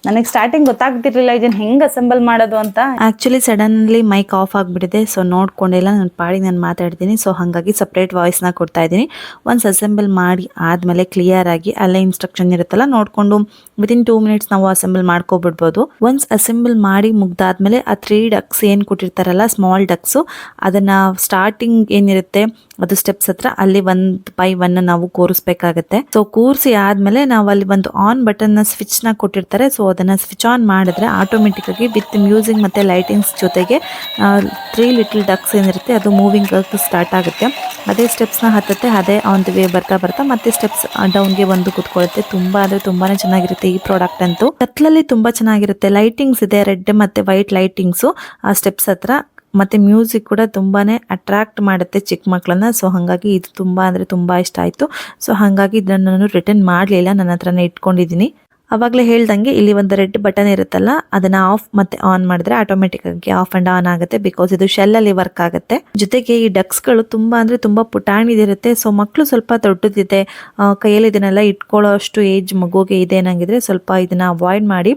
ನನಗೆ ಸ್ಟಾರ್ಟಿಂಗ್ ಗೊತ್ತಾಗ್ತಿರ್ಲಿಲ್ಲ ಇದನ್ನು ಹೆಂಗೆ ಅಸೆಂಬಲ್ ಮಾಡೋದು ಅಂತ. ಆ್ಯಕ್ಚುಲಿ ಸಡನ್ಲಿ ಮೈಕ್ ಆಫ್ ಆಗಿಬಿಟ್ಟಿದೆ, ಸೊ ನೋಡ್ಕೊಂಡಿಲ್ಲ, ನನ್ನ ಪಾಡಿಗೆ ನಾನು ಮಾತಾಡ್ತೀನಿ. ಸೊ ಹಾಗಾಗಿ ಸಪ್ರೇಟ್ ವಾಯ್ಸ್ನ ಕೊಡ್ತಾ ಇದ್ದೀನಿ. ಒನ್ಸ್ ಅಸೆಂಬಲ್ ಮಾಡಿ ಆದಮೇಲೆ ಕ್ಲಿಯರಾಗಿ ಅಲ್ಲೇ ಇನ್ಸ್ಟ್ರಕ್ಷನ್ ಇರುತ್ತಲ್ಲ, ನೋಡಿಕೊಂಡು ವಿತಿನ್ 2 minutes ನಾವು ಅಸೆಂಬಲ್ ಮಾಡ್ಕೊಬಿಡ್ಬೋದು. ಒನ್ಸ್ ಅಸೆಂಬಲ್ ಮಾಡಿ ಮುಗ್ದಾದ್ಮೇಲೆ ಆ 3 ಡಕ್ಸ್ ಏನು ಕೊಟ್ಟಿರ್ತಾರಲ್ಲ, ಸ್ಮಾಲ್ ಡಕ್ಸು, ಅದನ್ನು ಸ್ಟಾರ್ಟಿಂಗ್ ಏನಿರುತ್ತೆ ಅದು ಸ್ಟೆಪ್ಸ್ ಹತ್ರ ಅಲ್ಲಿ 1 by 1 ನಾವು ಕೂರಿಸ್ಬೇಕಾಗತ್ತೆ. ಸೊ ಕೂರಿಸಿ ಆದಮೇಲೆ ನಾವು ಅಲ್ಲಿ ಒಂದು ಆನ್ ಬಟನ್ನ ಸ್ವಿಚ್ನ ಕೊಟ್ಟಿರ್ತಾರೆ. ಸೊ ಅದನ್ನು ಸ್ವಿಚ್ ಆನ್ ಮಾಡಿದ್ರೆ ಆಟೋಮೆಟಿಕ್ಕಾಗಿ ವಿತ್ ಮ್ಯೂಸಿಕ್ ಮತ್ತು ಲೈಟಿಂಗ್ಸ್ ಜೊತೆಗೆ 3 little ಡಕ್ಸ್ ಏನಿರುತ್ತೆ ಅದು ಮೂವಿಂಗ್ ಸ್ಟಾರ್ಟ್ ಆಗುತ್ತೆ. ಅದೇ ಸ್ಟೆಪ್ಸ್ನ ಹತ್ತುತ್ತೆ, ಅದೇ ಆನ್ ದಿ ವೇ ಬರ್ತಾ ಮತ್ತೆ ಸ್ಟೆಪ್ಸ್ ಡೌನ್ಗೆ ಬಂದು ಕೂತ್ಕೊಳ್ಳುತ್ತೆ. ತುಂಬ ಅಂದರೆ ತುಂಬಾ ಚೆನ್ನಾಗಿರುತ್ತೆ ಈ ಪ್ರಾಡಕ್ಟ್ ಅಂತೂ. ಕತ್ಲಲ್ಲಿ ತುಂಬ ಚೆನ್ನಾಗಿರುತ್ತೆ. ಲೈಟಿಂಗ್ಸ್ ಇದೆ, ರೆಡ್ ಮತ್ತು ವೈಟ್ ಲೈಟಿಂಗ್ಸು ಆ ಸ್ಟೆಪ್ಸ್ ಹತ್ರ. ಮತ್ತು ಮ್ಯೂಸಿಕ್ ಕೂಡ ತುಂಬಾ ಅಟ್ರಾಕ್ಟ್ ಮಾಡುತ್ತೆ ಚಿಕ್ಕ ಮಕ್ಕಳನ್ನ. ಸೊ ಹಾಗಾಗಿ ಇದು ತುಂಬ ಅಂದರೆ ತುಂಬ ಇಷ್ಟ ಆಯಿತು. ಸೊ ಹಾಗಾಗಿ ಇದನ್ನು ನಾನು ರಿಟರ್ನ್ ಮಾಡಲಿಲ್ಲ, ನನ್ನ ಹತ್ರನೇ ಇಟ್ಕೊಂಡಿದ್ದೀನಿ. ಆವಾಗಲೇ ಹೇಳ್ದಂಗೆ ಇಲ್ಲಿ ಒಂದು ರೆಡ್ ಬಟನ್ ಇರುತ್ತಲ್ಲ, ಅದನ್ನು ಆಫ್ ಮತ್ತು ಆನ್ ಮಾಡಿದ್ರೆ ಆಟೋಮೆಟಿಕ್ಕಾಗಿ ಆಫ್ ಆ್ಯಂಡ್ ಆನ್ ಆಗುತ್ತೆ. ಬಿಕಾಸ್ ಇದು ಶೆಲ್ಲಲ್ಲಿ ವರ್ಕ್ ಆಗುತ್ತೆ. ಜೊತೆಗೆ ಈ ಡಕ್ಸ್ಗಳು ತುಂಬ ಅಂದರೆ ತುಂಬ ಪುಟಾಣಿದಿರುತ್ತೆ. ಸೊ ಮಕ್ಕಳು ಸ್ವಲ್ಪ ದೊಡ್ಡದಿದೆ, ಕೈಯಲ್ಲಿ ಇದನ್ನೆಲ್ಲ ಇಟ್ಕೊಳ್ಳೋ ಅಷ್ಟು ಏಜ್ ಮಗುಗೆ ಇದೆ ಅನ್ನಂಗಿದ್ರೆ ಸ್ವಲ್ಪ ಇದನ್ನು ಅವಾಯ್ಡ್ ಮಾಡಿ.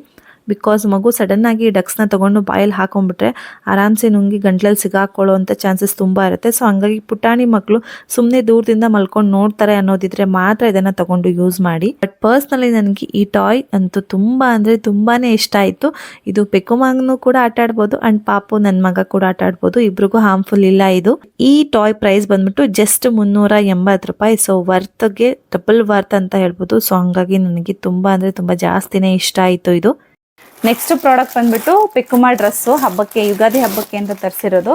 ಬಿಕಾಸ್ ಮಗು ಸಡನ್ನಾಗಿ ಡಕ್ಸ್ನ ತೊಗೊಂಡು ಬಾಯಲ್ಲಿ ಹಾಕೊಂಡ್ಬಿಟ್ರೆ ಆರಾಮ್ಸೆ ನುಂಗಿ ಗಂಟ್ಲಲ್ಲಿ ಸಿಗಾಕೊಳ್ಳೋ ಅಂಥ ಚಾನ್ಸಸ್ ತುಂಬ ಇರುತ್ತೆ. ಸೊ ಹಂಗಾಗಿ ಪುಟಾಣಿ ಮಕ್ಕಳು ಸುಮ್ಮನೆ ದೂರದಿಂದ ಮಲ್ಕೊಂಡು ನೋಡ್ತಾರೆ ಅನ್ನೋದಿದ್ರೆ ಮಾತ್ರ ಇದನ್ನು ತೊಗೊಂಡು ಯೂಸ್ ಮಾಡಿ. ಬಟ್ ಪರ್ಸ್ನಲಿ ನನಗೆ ಈ ಟಾಯ್ ಅಂತೂ ತುಂಬ ಅಂದರೆ ತುಂಬಾ ಇಷ್ಟ ಆಯಿತು. ಇದು ಪೆಕ್ಕುಮಗನೂ ಕೂಡ ಆಟ ಆಡ್ಬೋದು ಆ್ಯಂಡ್ ಪಾಪು ನನ್ನ ಮಗ ಕೂಡ ಆಟ ಆಡ್ಬೋದು, ಇಬ್ರಿಗೂ ಹಾರ್ಮ್ಫುಲ್ ಇಲ್ಲ ಇದು. ಈ ಟಾಯ್ ಪ್ರೈಸ್ ಬಂದ್ಬಿಟ್ಟು ಜಸ್ಟ್ 380 ರೂಪಾಯಿ. ಸೊ ವರ್ತ್ಗೆ ಡಬಲ್ ವರ್ತ್ ಅಂತ ಹೇಳ್ಬೋದು. ಸೊ ಹಂಗಾಗಿ ನನಗೆ ತುಂಬ ಅಂದರೆ ತುಂಬ ಜಾಸ್ತಿನೇ ಇಷ್ಟ ಆಯಿತು ಇದು. ನೆಕ್ಸ್ಟ್ ಪ್ರಾಡಕ್ಟ್ ಬಂದ್ಬಿಟ್ಟು ಪೆಕ್ಕುಮ ಡ್ರೆಸ್ಸು, ಹಬ್ಬಕ್ಕೆ ಯುಗಾದಿ ಹಬ್ಬಕ್ಕೆ ಅಂತ ತರಿಸಿರೋದು.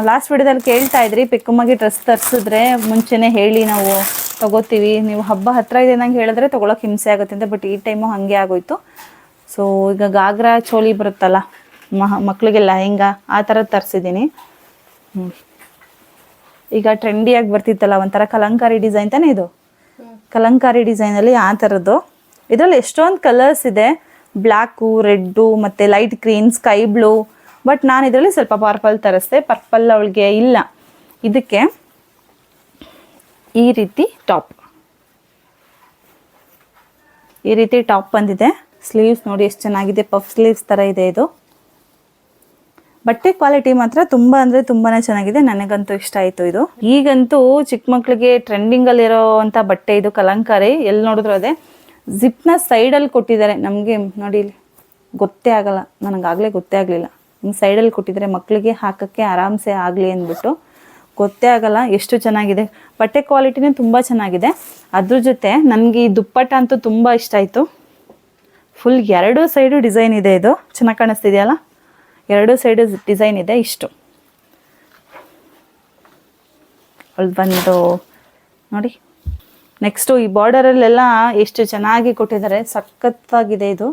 ಲಾಸ್ಟ್ ವಿಡಿಯೋದಲ್ಲಿ ಕೇಳ್ತಾ ಇದ್ರಿ ಪೆಕ್ಕುಮಗೆ ಡ್ರೆಸ್ ತರಿಸಿದ್ರೆ ಮುಂಚೆನೇ ಹೇಳಿ ನಾವು ತೊಗೋತೀವಿ, ನೀವು ಹಬ್ಬ ಹತ್ರ ಇದೆ ನಂಗೆ ಹೇಳಿದ್ರೆ ತೊಗೊಳಕ್ಕೆ ಹಿಂಸೆ ಆಗುತ್ತೆ ಅಂತ. ಬಟ್ ಈ ಟೈಮು ಹಾಗೆ ಆಗೋಯ್ತು. ಸೊ ಈಗ ಗಾಗ್ರಾ ಚೋಲಿ ಬರುತ್ತಲ್ಲ ಮಕ್ಕಳಿಗೆ ಲೆಹಂಗಾ, ಆ ಥರದ್ದು ತರಿಸಿದ್ದೀನಿ. ಈಗ ಟ್ರೆಂಡಿಯಾಗಿ ಬರ್ತಿತ್ತಲ್ಲ ಒಂಥರ ಕಲಂಕಾರಿ ಡಿಸೈನ್ ತಾನೇ ಇದು, ಕಲಂಕಾರಿ ಡಿಸೈನಲ್ಲಿ ಆ ಥರದ್ದು. ಇದರಲ್ಲಿ ಎಷ್ಟೊಂದು ಕಲರ್ಸ್ ಇದೆ, ಬ್ಲ್ಯಾಕು, ರೆಡ್ಡು ಮತ್ತು light green, sky blue. But ನಾನು ಇದರಲ್ಲಿ ಸ್ವಲ್ಪ ಪರ್ಪಲ್ ತರಿಸ್ದೆ. ಪರ್ಪಲ್ ಅವಳಿಗೆ ಇಲ್ಲ. ಇದಕ್ಕೆ ಈ ರೀತಿ ಟಾಪ್ ಬಂದಿದೆ. ಸ್ಲೀವ್ಸ್ ನೋಡಿ ಎಷ್ಟು ಚೆನ್ನಾಗಿದೆ, ಪಫ್ ಸ್ಲೀವ್ಸ್ ಥರ ಇದೆ ಇದು. ಬಟ್ಟೆ ಕ್ವಾಲಿಟಿ ಮಾತ್ರ ತುಂಬ ಅಂದರೆ ತುಂಬಾ ಚೆನ್ನಾಗಿದೆ, ನನಗಂತೂ ಇಷ್ಟ ಆಯಿತು ಇದು. ಈಗಂತೂ ಚಿಕ್ಕ ಮಕ್ಕಳಿಗೆ ಟ್ರೆಂಡಿಂಗಲ್ಲಿರೋ ಅಂಥ ಬಟ್ಟೆ ಇದು ಕಲಂಕಾರಿ. ಎಲ್ಲಿ ನೋಡಿದ್ರು ಅದೇ. ಜಿಪ್ನ ಸೈಡಲ್ಲಿ ಕೊಟ್ಟಿದ್ದಾರೆ. ನಮಗೆ ನೋಡಿ ಇಲ್ಲಿ ಗೊತ್ತೇ ಆಗಲ್ಲ, ನನಗಾಗಲೇ ಗೊತ್ತೇ ಆಗಲಿಲ್ಲ. ಹಿಂಗೆ ಸೈಡಲ್ಲಿ ಕೊಟ್ಟಿದ್ದಾರೆ ಮಕ್ಕಳಿಗೆ ಹಾಕೋಕ್ಕೆ ಆರಾಮ್ಸೆ ಆಗಲಿ ಅಂದ್ಬಿಟ್ಟು. ಗೊತ್ತೇ ಆಗಲ್ಲ ಎಷ್ಟು ಚೆನ್ನಾಗಿದೆ. ಬಟ್ಟೆ ಕ್ವಾಲಿಟಿನೂ ತುಂಬ ಚೆನ್ನಾಗಿದೆ. ಅದ್ರ ಜೊತೆ ನನಗೆ ಈ ದುಪ್ಪಟ್ಟ ಅಂತೂ ತುಂಬ ಇಷ್ಟ ಆಯಿತು. ಫುಲ್ 2 ಸೈಡು ಡಿಸೈನ್ ಇದೆ. ಇದು ಚೆನ್ನಾಗಿ ಕಾಣಿಸ್ತಿದೆಯಲ್ಲ, 2 ಸೈಡು ಡಿಸೈನ್ ಇದೆ. ಇಷ್ಟು ಅವಳು ಬಂದು ನೋಡಿ. ನೆಕ್ಸ್ಟು ಈ ಬಾರ್ಡರಲ್ಲೆಲ್ಲ ಎಷ್ಟು ಚೆನ್ನಾಗಿ ಕೊಟ್ಟಿದ್ದಾರೆ, ಸಖತ್ತಾಗಿದೆ ಇದು.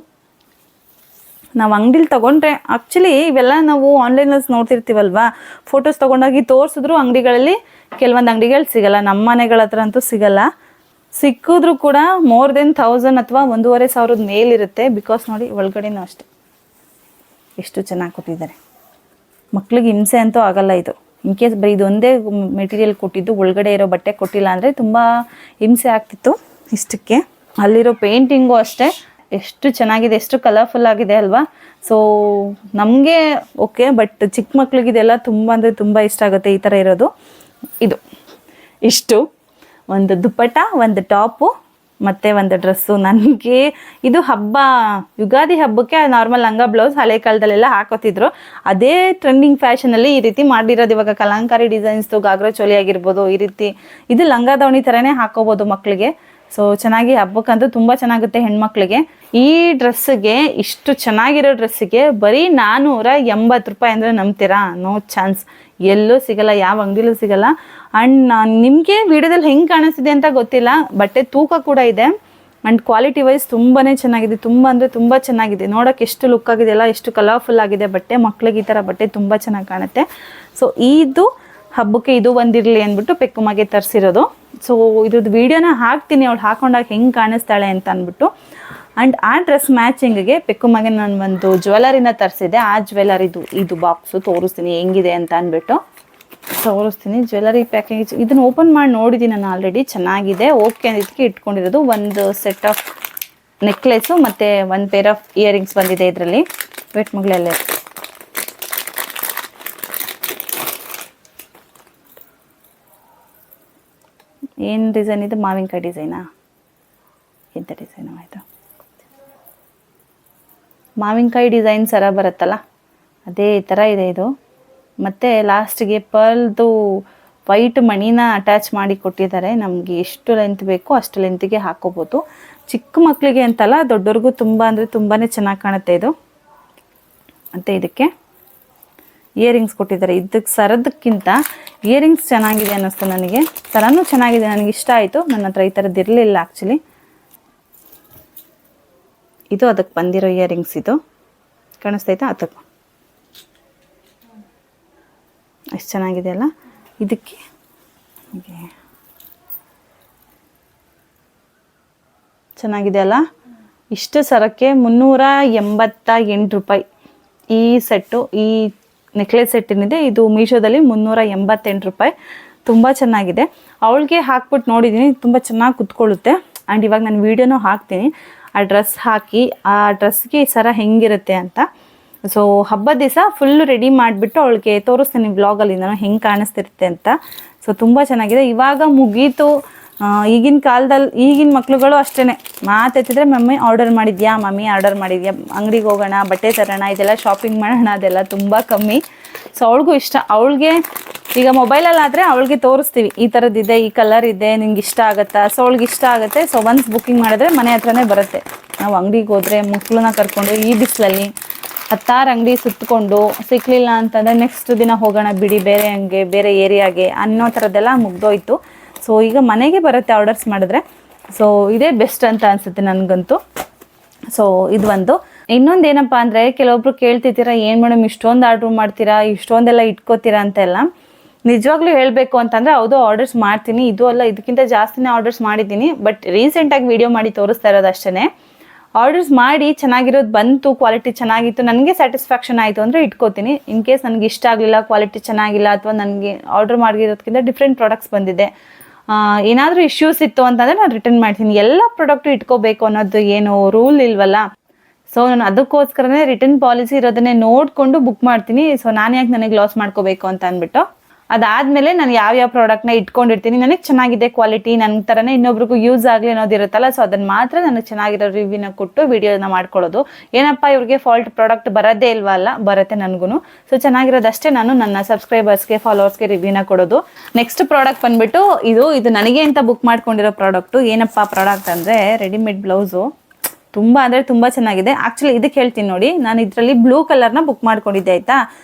ನಾವು ಅಂಗಡಿಲಿ ತೊಗೊಂಡ್ರೆ ಆ್ಯಕ್ಚುಲಿ ಇವೆಲ್ಲ ನಾವು ಆನ್ಲೈನಲ್ಲಿ ನೋಡ್ತಿರ್ತೀವಲ್ವಾ, ಫೋಟೋಸ್ ತೊಗೊಂಡೋಗಿ ತೋರಿಸಿದ್ರು ಅಂಗಡಿಗಳಲ್ಲಿ ಕೆಲವೊಂದು ಅಂಗಡಿಗಳು ಸಿಗಲ್ಲ, ನಮ್ಮ ಮನೆಗಳ ಹತ್ರ ಅಂತೂ ಸಿಗಲ್ಲ. ಸಿಕ್ಕಿದ್ರು ಕೂಡ ಮೋರ್ ದೆನ್ 1000 ಅಥವಾ 1500 ಮೇಲಿರುತ್ತೆ. ಬಿಕಾಸ್ ನೋಡಿ ಒಳಗಡೆನೂ ಅಷ್ಟೆ ಎಷ್ಟು ಚೆನ್ನಾಗಿ ಕೊಟ್ಟಿದ್ದಾರೆ. ಮಕ್ಳಿಗೆ ಹಿಂಸೆ ಅಂತೂ ಆಗಲ್ಲ ಇದು. ಇನ್ ಕೇಸ್ ಬರೀ ಇದೊಂದೇ ಮೆಟೀರಿಯಲ್ ಕೊಟ್ಟಿದ್ದು, ಒಳಗಡೆ ಇರೋ ಬಟ್ಟೆ ಕೊಟ್ಟಿಲ್ಲ ಅಂದರೆ ತುಂಬ ಹಿಂಸೆ ಆಗ್ತಿತ್ತು ಇಷ್ಟಕ್ಕೆ. ಅಲ್ಲಿರೋ ಪೇಂಟಿಂಗು ಅಷ್ಟೇ ಎಷ್ಟು ಚೆನ್ನಾಗಿದೆ, ಎಷ್ಟು ಕಲರ್ಫುಲ್ ಆಗಿದೆ ಅಲ್ವಾ. ಸೊ ನಮಗೆ ಓಕೆ, ಬಟ್ ಚಿಕ್ಕ ಮಕ್ಳಿಗೆ ಇದೆಲ್ಲ ತುಂಬ ಅಂದರೆ ತುಂಬ ಇಷ್ಟ ಆಗುತ್ತೆ ಈ ಥರ ಇರೋದು. ಇದು ಇಷ್ಟು ಒಂದು ದುಪ್ಪಟ್ಟ, ಒಂದು ಟಾಪು ಮತ್ತು ಒಂದು ಡ್ರೆಸ್ಸು. ನನಗೆ ಇದು ಹಬ್ಬ, ಯುಗಾದಿ ಹಬ್ಬಕ್ಕೆ ನಾರ್ಮಲ್ ಲಂಗ ಬ್ಲೌಸ್ ಹಳೆ ಕಾಲದಲ್ಲೆಲ್ಲ ಹಾಕೋತಿದ್ರು. ಅದೇ ಟ್ರೆಂಡಿಂಗ್ ಫ್ಯಾಷನಲ್ಲಿ ಈ ರೀತಿ ಮಾಡಿರೋದು ಇವಾಗ ಕಲಂಕಾರಿ ಡಿಸೈನ್ಸ್ದು ಗಾಗ್ರಾ ಚೋಲಿ ಆಗಿರ್ಬೋದು. ಈ ರೀತಿ ಇದು ಲಂಗ ದಾವಣಿ ಥರನೇ ಹಾಕೋಬೋದು ಮಕ್ಕಳಿಗೆ. ಸೊ ಚೆನ್ನಾಗಿ ಹಬ್ಬಕ್ಕಂತೂ ತುಂಬ ಚೆನ್ನಾಗುತ್ತೆ ಹೆಣ್ಮಕ್ಳಿಗೆ. ಈ ಡ್ರೆಸ್ಸಿಗೆ, ಇಷ್ಟು ಚೆನ್ನಾಗಿರೋ ಡ್ರೆಸ್ಸಿಗೆ ಬರೀ 480 ರೂಪಾಯಿ ಅಂದರೆ ನಂಬ್ತೀರಾ? ನೋ ಚಾನ್ಸ್, ಎಲ್ಲೂ ಸಿಗಲ್ಲ, ಯಾವ ಅಂಗಡಿಲೂ ಸಿಗಲ್ಲ. ಆ್ಯಂಡ್ ನಿಮಗೆ ವಿಡಿಯೋದಲ್ಲಿ ಹೆಂಗೆ ಕಾಣಿಸ್ತಿದೆ ಅಂತ ಗೊತ್ತಿಲ್ಲ, ಬಟ್ಟೆ ತೂಕ ಕೂಡ ಇದೆ. ಆ್ಯಂಡ್ ಕ್ವಾಲಿಟಿ ವೈಸ್ ತುಂಬಾ ಚೆನ್ನಾಗಿದೆ, ತುಂಬ ಅಂದರೆ ತುಂಬ ಚೆನ್ನಾಗಿದೆ. ನೋಡೋಕೆ ಎಷ್ಟು ಲುಕ್ ಆಗಿದೆಯಲ್ಲ, ಎಷ್ಟು ಕಲರ್ಫುಲ್ ಆಗಿದೆ ಬಟ್ಟೆ. ಮಕ್ಳಿಗೆ ಈ ಥರ ಬಟ್ಟೆ ತುಂಬ ಚೆನ್ನಾಗಿ ಕಾಣುತ್ತೆ. ಸೊ ಇದು ಹಬ್ಬಕ್ಕೆ ಇದು ಬಂದಿರಲಿ ಅಂದ್ಬಿಟ್ಟು ಪೆಕ್ಕುಮಗೆ ತರಿಸಿರೋದು. ಸೊ ಇದ್ರದ್ದು ವೀಡಿಯೋನ ಹಾಕ್ತೀನಿ, ಅವಳು ಹಾಕೊಂಡಾಗ ಹೆಂಗೆ ಕಾಣಿಸ್ತಾಳೆ ಅಂತ ಅಂದ್ಬಿಟ್ಟು. ಆ್ಯಂಡ್ ಆ ಡ್ರೆಸ್ ಮ್ಯಾಚಿಂಗ್ಗೆ ಪೆಕ್ಕುಮಗೆ ನಾನು ಒಂದು ಜ್ಯುವೆಲರಿನ ತರಿಸಿದ್ದೆ. ಆ ಜ್ಯುವೆಲರಿದು ಇದು ಬಾಕ್ಸು ತೋರಿಸ್ತೀನಿ ಹೆಂಗಿದೆ ಅಂತ ಅಂದ್ಬಿಟ್ಟು ತೋರಿಸ್ತೀನಿ. ಜ್ಯುವೆಲರಿ ಪ್ಯಾಕೇಜ್ ಇದನ್ನು ಓಪನ್ ಮಾಡಿ ನೋಡಿದ್ದೀನಿ ನಾನು ಆಲ್ರೆಡಿ, ಚೆನ್ನಾಗಿದೆ, ಓಕೆ ಇದಕ್ಕೆ ಇಟ್ಕೊಂಡಿರೋದು. ಒಂದು ಸೆಟ್ ಆಫ್ ನೆಕ್ಲೆಸ್ಸು ಮತ್ತು ಒಂದು ಪೇರ್ ಆಫ್ ಇಯರಿಂಗ್ಸ್ ಬಂದಿದೆ ಇದರಲ್ಲಿ. ವೇಟ್ ಮಗಳಲ್ಲೇ ಏನು ಡಿಸೈನ್ ಇದು? ಮಾವಿನಕಾಯಿ ಡಿಸೈನಾ? ಎಂಥ ಡಿಸೈನು ಆಯಿತು? ಮಾವಿನಕಾಯಿ ಡಿಸೈನ್ ಸರ ಬರುತ್ತಲ್ಲ ಅದೇ ಥರ ಇದೆ ಇದು. ಮತ್ತು ಲಾಸ್ಟಿಗೆ ಪರ್ಲ್ದು ವೈಟ್ ಮಣಿನ ಅಟ್ಯಾಚ್ ಮಾಡಿ ಕೊಟ್ಟಿದ್ದಾರೆ. ನಮಗೆ ಎಷ್ಟು ಲೆಂತ್ ಬೇಕೋ ಅಷ್ಟು ಲೆಂತಿಗೆ ಹಾಕೋಬೋದು. ಚಿಕ್ಕ ಮಕ್ಕಳಿಗೆ ಅಂತಲ್ಲ, ದೊಡ್ಡವ್ರಿಗೂ ತುಂಬ ಅಂದರೆ ತುಂಬಾ ಚೆನ್ನಾಗಿ ಕಾಣುತ್ತೆ ಇದು. ಮತ್ತು ಇದಕ್ಕೆ ಇಯರಿಂಗ್ಸ್ ಕೊಟ್ಟಿದ್ದಾರೆ. ಇದಕ್ಕೆ ಸರದಕ್ಕಿಂತ ಇಯರಿಂಗ್ಸ್ ಚೆನ್ನಾಗಿದೆ ಅನ್ನಿಸ್ತು ನನಗೆ. ಸರನೂ ಚೆನ್ನಾಗಿದೆ, ನನಗೆ ಇಷ್ಟ ಆಯಿತು. ನನ್ನ ಹತ್ರ ಈ ಥರದ್ದು ಇರಲಿಲ್ಲ ಆ್ಯಕ್ಚುಲಿ. ಇದು ಅದಕ್ಕೆ ಬಂದಿರೋ ಇಯರಿಂಗ್ಸ್, ಇದು ಕಾಣಿಸ್ತೈತಾ? ಅದಕ್ಕೆ ಎಷ್ಟು ಚೆನ್ನಾಗಿದೆ ಅಲ್ಲ. ಇದಕ್ಕೆ ಚೆನ್ನಾಗಿದೆ ಅಲ್ಲ. ಇಷ್ಟು ಸರಕ್ಕೆ 388 ರೂಪಾಯಿ ಈ ಸೆಟ್ಟು. ಈ ನೆಕ್ಲೆಸ್ ಸೆಟ್ ಏನಿದೆ ಇದು ಮೀಶೋದಲ್ಲಿ 388 ರೂಪಾಯಿ. ತುಂಬ ಚೆನ್ನಾಗಿದೆ. ಅವಳಿಗೆ ಹಾಕ್ಬಿಟ್ಟು ನೋಡಿದ್ದೀನಿ, ತುಂಬ ಚೆನ್ನಾಗಿ ಕುತ್ಕೊಳ್ಳುತ್ತೆ. ಆ್ಯಂಡ್ ಇವಾಗ ನಾನು ವೀಡಿಯೋನೂ ಹಾಕ್ತೀನಿ ಆ ಡ್ರೆಸ್ ಹಾಕಿ, ಆ ಡ್ರೆಸ್ಗೆ ಈ ಸರ ಹೆಂಗಿರುತ್ತೆ ಅಂತ. ಸೊ ಹಬ್ಬದ ದಿವಸ ಫುಲ್ಲು ರೆಡಿ ಮಾಡಿಬಿಟ್ಟು ಅವಳಿಗೆ ತೋರಿಸ್ತೀನಿ ವ್ಲಾಗಲ್ಲಿ ನಾನು ಹೆಂಗೆ ಕಾಣಿಸ್ತಿರುತ್ತೆ ಅಂತ. ಸೊ ತುಂಬ ಚೆನ್ನಾಗಿದೆ. ಇವಾಗ ಮುಗೀತು. ಈಗಿನ ಕಾಲದಲ್ಲಿ ಈಗಿನ ಮಕ್ಳುಗಳು ಅಷ್ಟೇ, ಮಾತೆತ್ತಿದ್ರೆ ಮಮ್ಮಿ ಆರ್ಡರ್ ಮಾಡಿದ್ಯಾ, ಮಮ್ಮಿ ಆರ್ಡರ್ ಮಾಡಿದ್ಯಾ, ಅಂಗಡಿಗೆ ಹೋಗೋಣ, ಬಟ್ಟೆ ತರೋಣ, ಇದೆಲ್ಲ ಶಾಪಿಂಗ್ ಮಾಡೋಣ, ಅದೆಲ್ಲ ತುಂಬ ಕಮ್ಮಿ. ಸೊ ಅವಳಿಗೂ ಇಷ್ಟ. ಅವಳಿಗೆ ಈಗ ಮೊಬೈಲಲ್ಲಾದರೆ ಅವಳಿಗೆ ತೋರಿಸ್ತೀವಿ, ಈ ಥರದ್ದಿದೆ, ಈ ಕಲರ್ ಇದೆ, ನಿಂಗೆ ಇಷ್ಟ ಆಗುತ್ತಾ? ಸೊ ಅವಳಿಗೆ ಇಷ್ಟ ಆಗುತ್ತೆ. ಸೊ ಒನ್ಸ್ ಬುಕ್ಕಿಂಗ್ ಮಾಡಿದ್ರೆ ಮನೆ ಹತ್ರನೇ ಬರುತ್ತೆ. ನಾವು ಅಂಗಡಿಗೆ ಹೋದರೆ ಮಕ್ಕಳನ್ನ ಕರ್ಕೊಂಡು ಈ ಬಿಸಿಲಲ್ಲಿ 10 ಅಂಗಡಿ ಸುತ್ತಕೊಂಡು ಸಿಕ್ಕಲಿಲ್ಲ ಅಂತಂದರೆ ನೆಕ್ಸ್ಟ್ ದಿನ ಹೋಗೋಣ ಬಿಡಿ ಬೇರೆ ಹಂಗೆ ಬೇರೆ ಏರಿಯಾಗೆ ಅನ್ನೋ ಥರದ್ದೆಲ್ಲ ಮುಗ್ದೋಯ್ತು. ಸೊ ಈಗ ಮನೆಗೆ ಬರುತ್ತೆ ಆರ್ಡರ್ಸ್ ಮಾಡಿದ್ರೆ. ಸೊ ಇದೇ ಬೆಸ್ಟ್ ಅಂತ ಅನಿಸುತ್ತೆ ನನಗಂತೂ. ಸೊ ಇದು ಒಂದು. ಇನ್ನೊಂದು ಏನಪ್ಪ ಅಂದರೆ, ಕೆಲವೊಬ್ರು ಕೇಳ್ತಿದ್ದೀರಾ, ಏನು ಮೇಡಮ್ ಇಷ್ಟೊಂದು ಆರ್ಡ್ರ್ ಮಾಡ್ತೀರಾ, ಇಷ್ಟೊಂದೆಲ್ಲ ಇಟ್ಕೋತೀರಾ ಅಂತೆಲ್ಲ. ನಿಜವಾಗ್ಲೂ ಹೇಳಬೇಕು ಅಂತಂದರೆ ಹೌದು, ಆರ್ಡರ್ಸ್ ಮಾಡ್ತೀನಿ. ಇದು ಅಲ್ಲ, ಇದಕ್ಕಿಂತ ಜಾಸ್ತಿನೇ ಆರ್ಡರ್ಸ್ ಮಾಡಿದ್ದೀನಿ. ಬಟ್ ರೀಸೆಂಟಾಗಿ ವಿಡಿಯೋ ಮಾಡಿ ತೋರಿಸ್ತಾ ಇರೋದು ಅಷ್ಟೇ. ಆರ್ಡರ್ಸ್ ಮಾಡಿ ಚೆನ್ನಾಗಿರೋದು ಬಂತು, ಕ್ವಾಲಿಟಿ ಚೆನ್ನಾಗಿತ್ತು, ನನಗೆ ಸ್ಯಾಟಿಸ್ಫ್ಯಾಕ್ಷನ್ ಆಯಿತು ಅಂದರೆ ಇಟ್ಕೋತೀನಿ. ಇನ್ ಕೇಸ್ ನನಗೆ ಇಷ್ಟ ಆಗಲಿಲ್ಲ, ಕ್ವಾಲಿಟಿ ಚೆನ್ನಾಗಿಲ್ಲ, ಅಥವಾ ನನಗೆ ಆರ್ಡರ್ ಮಾಡಿರೋದಕ್ಕಿಂತ ಡಿಫ್ರೆಂಟ್ ಪ್ರಾಡಕ್ಟ್ಸ್ ಬಂದಿದೆ, ಏನಾದರೂ ಇಶ್ಯೂಸ್ ಇತ್ತು ಅಂತಂದರೆ ನಾನು ರಿಟರ್ನ್ ಮಾಡ್ತೀನಿ. ಎಲ್ಲ ಪ್ರಾಡಕ್ಟು ಇಟ್ಕೋಬೇಕು ಅನ್ನೋದು ಏನು ರೂಲ್ ಇಲ್ವಲ್ಲ. ಸೊ ನಾನು ಅದಕ್ಕೋಸ್ಕರನೇ ರಿಟರ್ನ್ ಪಾಲಿಸಿ ಇರೋದನ್ನೇ ನೋಡಿಕೊಂಡು ಬುಕ್ ಮಾಡ್ತೀನಿ. ಸೊ ನಾನು ಯಾಕೆ ನನಗೆ ಲಾಸ್ ಮಾಡ್ಕೋಬೇಕು ಅಂತ ಅಂದ್ಬಿಟ್ಟು ಅದಾದಮೇಲೆ ನಾನು ಯಾವ್ಯಾವ ಪ್ರಾಡಕ್ಟ್ನ ಇಟ್ಕೊಂಡಿರ್ತೀನಿ, ನನಗೆ ಚೆನ್ನಾಗಿದೆ ಕ್ವಾಲಿಟಿ, ನನ್ನ ಥರನೇ ಇನ್ನೊಬ್ರಿಗೂ ಯೂಸ್ ಆಗಲಿ ಅನ್ನೋದಿರುತ್ತಲ್ಲ. ಸೊ ಅದನ್ನು ಮಾತ್ರ ನನಗೆ ಚೆನ್ನಾಗಿರೋ ರಿವ್ಯೂನ ಕೊಟ್ಟು ವಿಡಿಯೋನ ಮಾಡ್ಕೊಳ್ಳೋದು. ಏನಪ್ಪ ಇವ್ರಿಗೆ ಫಾಲ್ಟ್ ಪ್ರಾಡಕ್ಟ್ ಬರೋದೇ ಇಲ್ವಾ? ಅಲ್ಲ, ಬರುತ್ತೆ ನನಗೂ. ಸೊ ಚೆನ್ನಾಗಿರೋದಷ್ಟೇ ನಾನು ನನ್ನ ಸಬ್ಸ್ಕ್ರೈಬರ್ಸ್ಗೆ ಫಾಲೋವರ್ಸ್ಗೆ ರಿವ್ಯೂನ ಕೊಡೋದು. ನೆಕ್ಸ್ಟ್ ಪ್ರಾಡಕ್ಟ್ ಬಂದುಬಿಟ್ಟು ಇದು ನನಗೆ ಅಂತ ಬುಕ್ ಮಾಡ್ಕೊಂಡಿರೋ ಪ್ರಾಡಕ್ಟು. ಏನಪ್ಪ ಪ್ರಾಡಕ್ಟ್ ಅಂದರೆ ರೆಡಿಮೇಡ್ ಬ್ಲೌಸು. ತುಂಬ ಅಂದರೆ ತುಂಬ ಚೆನ್ನಾಗಿದೆ. ಆ್ಯಕ್ಚುಲಿ ಇದಕ್ಕೆ ಹೇಳ್ತೀನಿ ನೋಡಿ, ನಾನು ಇದರಲ್ಲಿ ಬ್ಲೂ ಕಲರ್ನ ಬುಕ್ ಮಾಡ್ಕೊಂಡಿದ್ದೆ ಆಯಿತಾ.